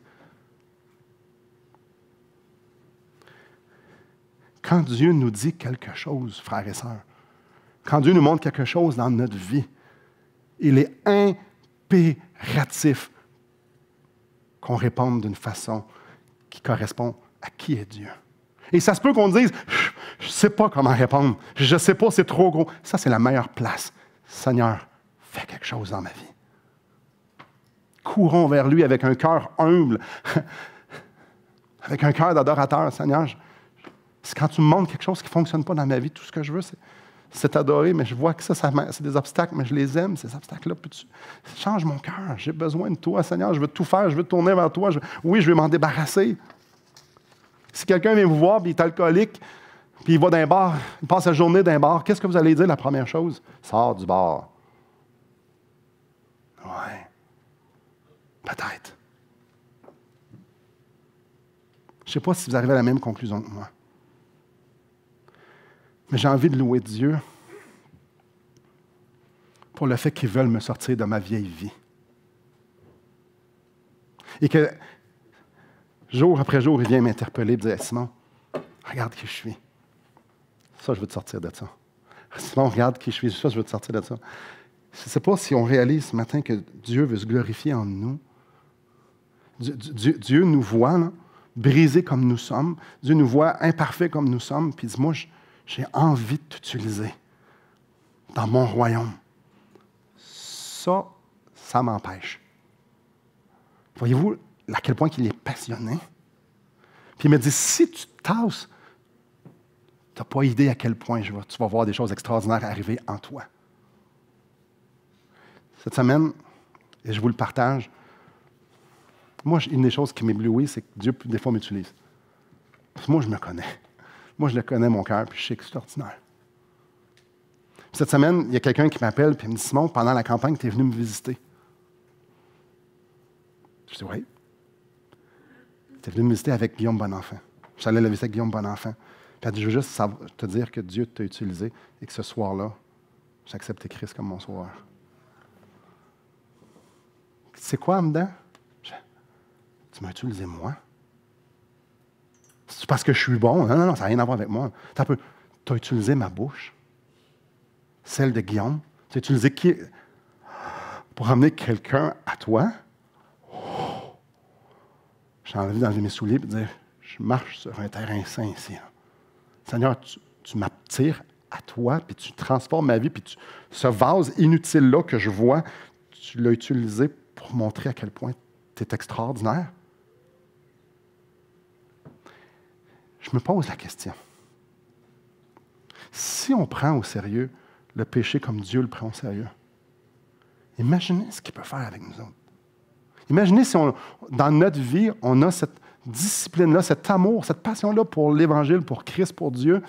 Quand Dieu nous dit quelque chose, frères et sœurs, quand Dieu nous montre quelque chose dans notre vie, il est impératif qu'on réponde d'une façon qui correspond à qui est Dieu. Et ça se peut qu'on dise, je ne sais pas comment répondre, je ne sais pas, c'est trop gros. Ça, c'est la meilleure place. Seigneur, fais quelque chose dans ma vie. Courons vers lui avec un cœur humble, avec un cœur d'adorateur. Seigneur, c'est quand tu me montres quelque chose qui ne fonctionne pas dans ma vie, tout ce que je veux, c'est t'adorer, mais je vois que ça c'est des obstacles, mais je les aime, ces obstacles-là. Change mon cœur, j'ai besoin de toi, Seigneur, je veux tout faire, je veux tourner vers toi. Oui, je vais m'en débarrasser. Si quelqu'un vient vous voir, puis il est alcoolique, puis il va d'un bar, il passe la journée d'un bar, qu'est-ce que vous allez dire la première chose? Sors du bar. Ouais. Peut-être. Je ne sais pas si vous arrivez à la même conclusion que moi. Mais j'ai envie de louer Dieu pour le fait qu'ils veulent me sortir de ma vieille vie. Et que, jour après jour, il vient m'interpeller et me dire, Simon, regarde qui je suis. Ça, je veux te sortir de ça. Simon, regarde qui je suis. Ça, je veux te sortir de ça. Je ne sais pas si on réalise ce matin que Dieu veut se glorifier en nous. Dieu nous voit, là, brisés comme nous sommes. Dieu nous voit imparfaits comme nous sommes. Puis il dit, moi, j'ai envie de t'utiliser dans mon royaume. Ça m'empêche. Voyez-vous à quel point il est passionné? Puis il me dit, si tu te tasses, tu n'as pas idée à quel point tu vas voir des choses extraordinaires arriver en toi. Cette semaine, et je vous le partage, moi, une des choses qui m'éblouit, c'est que Dieu, des fois, m'utilise. Parce que moi, je me connais. Moi, je le connais, mon cœur, puis je sais que c'est ordinaire. Puis cette semaine, il y a quelqu'un qui m'appelle, puis il me dit, Simon, pendant la campagne, tu es venu me visiter. Je dis, oui. Tu es venu me visiter avec Guillaume Bonenfant. Je suis allé le visiter avec Guillaume Bonenfant. Puis elle dit, je veux juste te dire que Dieu t'a utilisé et que ce soir-là, j'ai accepté Christ comme mon sauveur. C'est quoi en dedans? Tu m'as utilisé moi? C'est parce que je suis bon? Non, ça n'a rien à voir avec moi. Tu as utilisé ma bouche, celle de Guillaume. Tu as utilisé qui? Pour amener quelqu'un à toi. J'ai envie d'enlever mes souliers et de dire, je marche sur un terrain saint ici. Là. Seigneur, tu m'attires à toi, puis tu transformes ma vie, puis ce vase inutile-là que je vois, tu l'as utilisé pour montrer à quel point tu es extraordinaire. Je me pose la question. Si on prend au sérieux le péché comme Dieu le prend au sérieux, imaginez ce qu'il peut faire avec nous autres. Imaginez si dans notre vie, on a cette discipline-là, cet amour, cette passion-là pour l'Évangile, pour Christ, pour Dieu,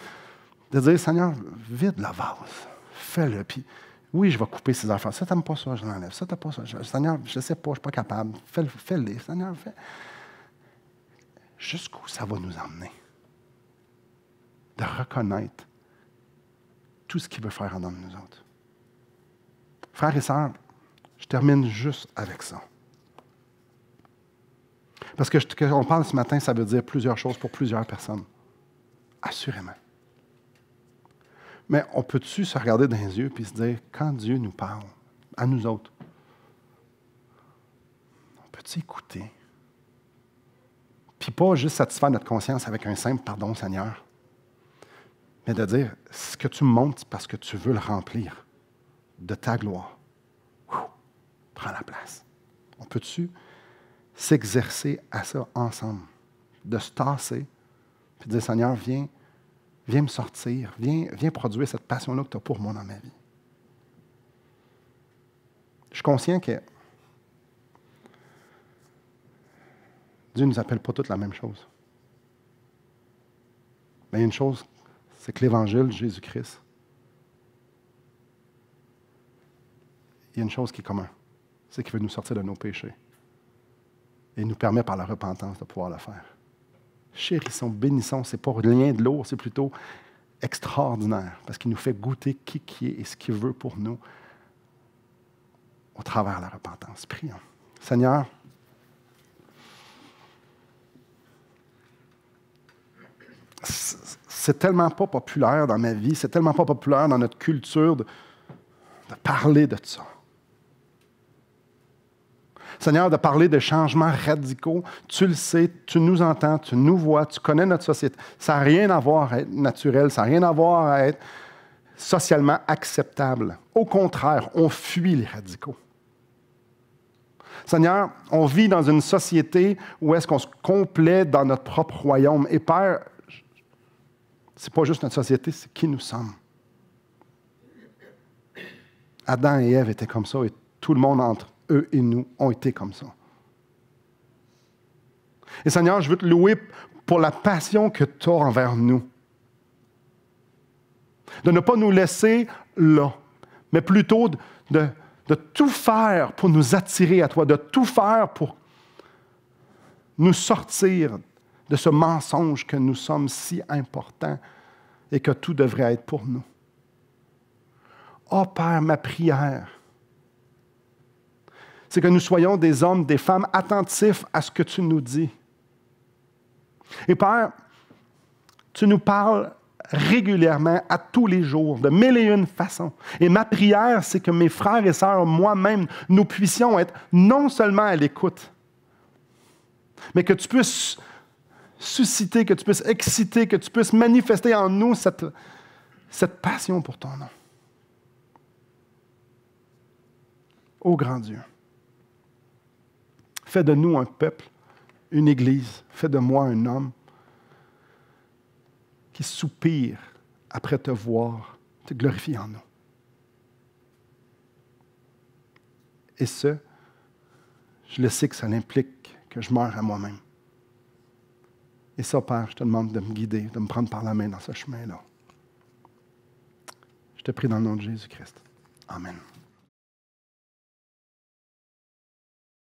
de dire, Seigneur, vide la vase, fais-le. Puis, oui, je vais couper ces affaires. Ça, tu n'aimes pas ça, je l'enlève. Ça, tu n'as pas ça. Seigneur, je ne sais pas, je ne suis pas capable. Fais-le. Seigneur, fais. Jusqu'où ça va nous emmener? De reconnaître tout ce qu'il veut faire en dedans de nous autres. Frères et sœurs, je termine juste avec ça. Parce que qu'on parle ce matin, ça veut dire plusieurs choses pour plusieurs personnes. Assurément. Mais on peut-tu se regarder dans les yeux et se dire, quand Dieu nous parle, à nous autres, on peut-tu écouter? Puis pas juste satisfaire notre conscience avec un simple « pardon, Seigneur », mais de dire, ce que tu me montres, c'est parce que tu veux le remplir de ta gloire. Prends la place. On peut-tu s'exercer à ça ensemble, de se tasser, puis de dire, Seigneur, viens me sortir, viens produire cette passion-là que tu as pour moi dans ma vie. Je suis conscient que Dieu ne nous appelle pas toutes la même chose. Mais il y a une chose, c'est que l'Évangile, Jésus-Christ, il y a une chose qui est commune, c'est qu'il veut nous sortir de nos péchés. Et il nous permet par la repentance de pouvoir le faire. Chérissons, bénissons, ce n'est pas rien de lourd, c'est plutôt extraordinaire, parce qu'il nous fait goûter qui est et ce qu'il veut pour nous au travers de la repentance. Prions. Seigneur, c'est tellement pas populaire dans ma vie, c'est tellement pas populaire dans notre culture de parler de ça. Seigneur, de parler de changements radicaux, tu le sais, tu nous entends, tu nous vois, tu connais notre société. Ça n'a rien à voir à être naturel, ça n'a rien à voir à être socialement acceptable. Au contraire, on fuit les radicaux. Seigneur, on vit dans une société où est-ce qu'on se complaît dans notre propre royaume. Et Père, ce n'est pas juste notre société, c'est qui nous sommes. Adam et Ève étaient comme ça et tout le monde entre eux et nous ont été comme ça. Et Seigneur, je veux te louer pour la passion que tu as envers nous. De ne pas nous laisser là, mais plutôt de tout faire pour nous attirer à toi, de tout faire pour nous sortir de ce mensonge que nous sommes si importants et que tout devrait être pour nous. Oh Père, ma prière, c'est que nous soyons des hommes, des femmes attentifs à ce que tu nous dis. Et Père, tu nous parles régulièrement, à tous les jours, de mille et une façons. Et ma prière, c'est que mes frères et sœurs, moi-même, nous puissions être non seulement à l'écoute, mais que tu puisses susciter, que tu puisses exciter, que tu puisses manifester en nous cette passion pour ton nom. Ô grand Dieu, fais de nous un peuple, une Église, fais de moi un homme qui soupire après te voir, te glorifier en nous. Et ce, je le sais que ça implique que je meure à moi-même. Et ça, Père, je te demande de me guider, de me prendre par la main dans ce chemin-là. Je te prie dans le nom de Jésus-Christ. Amen.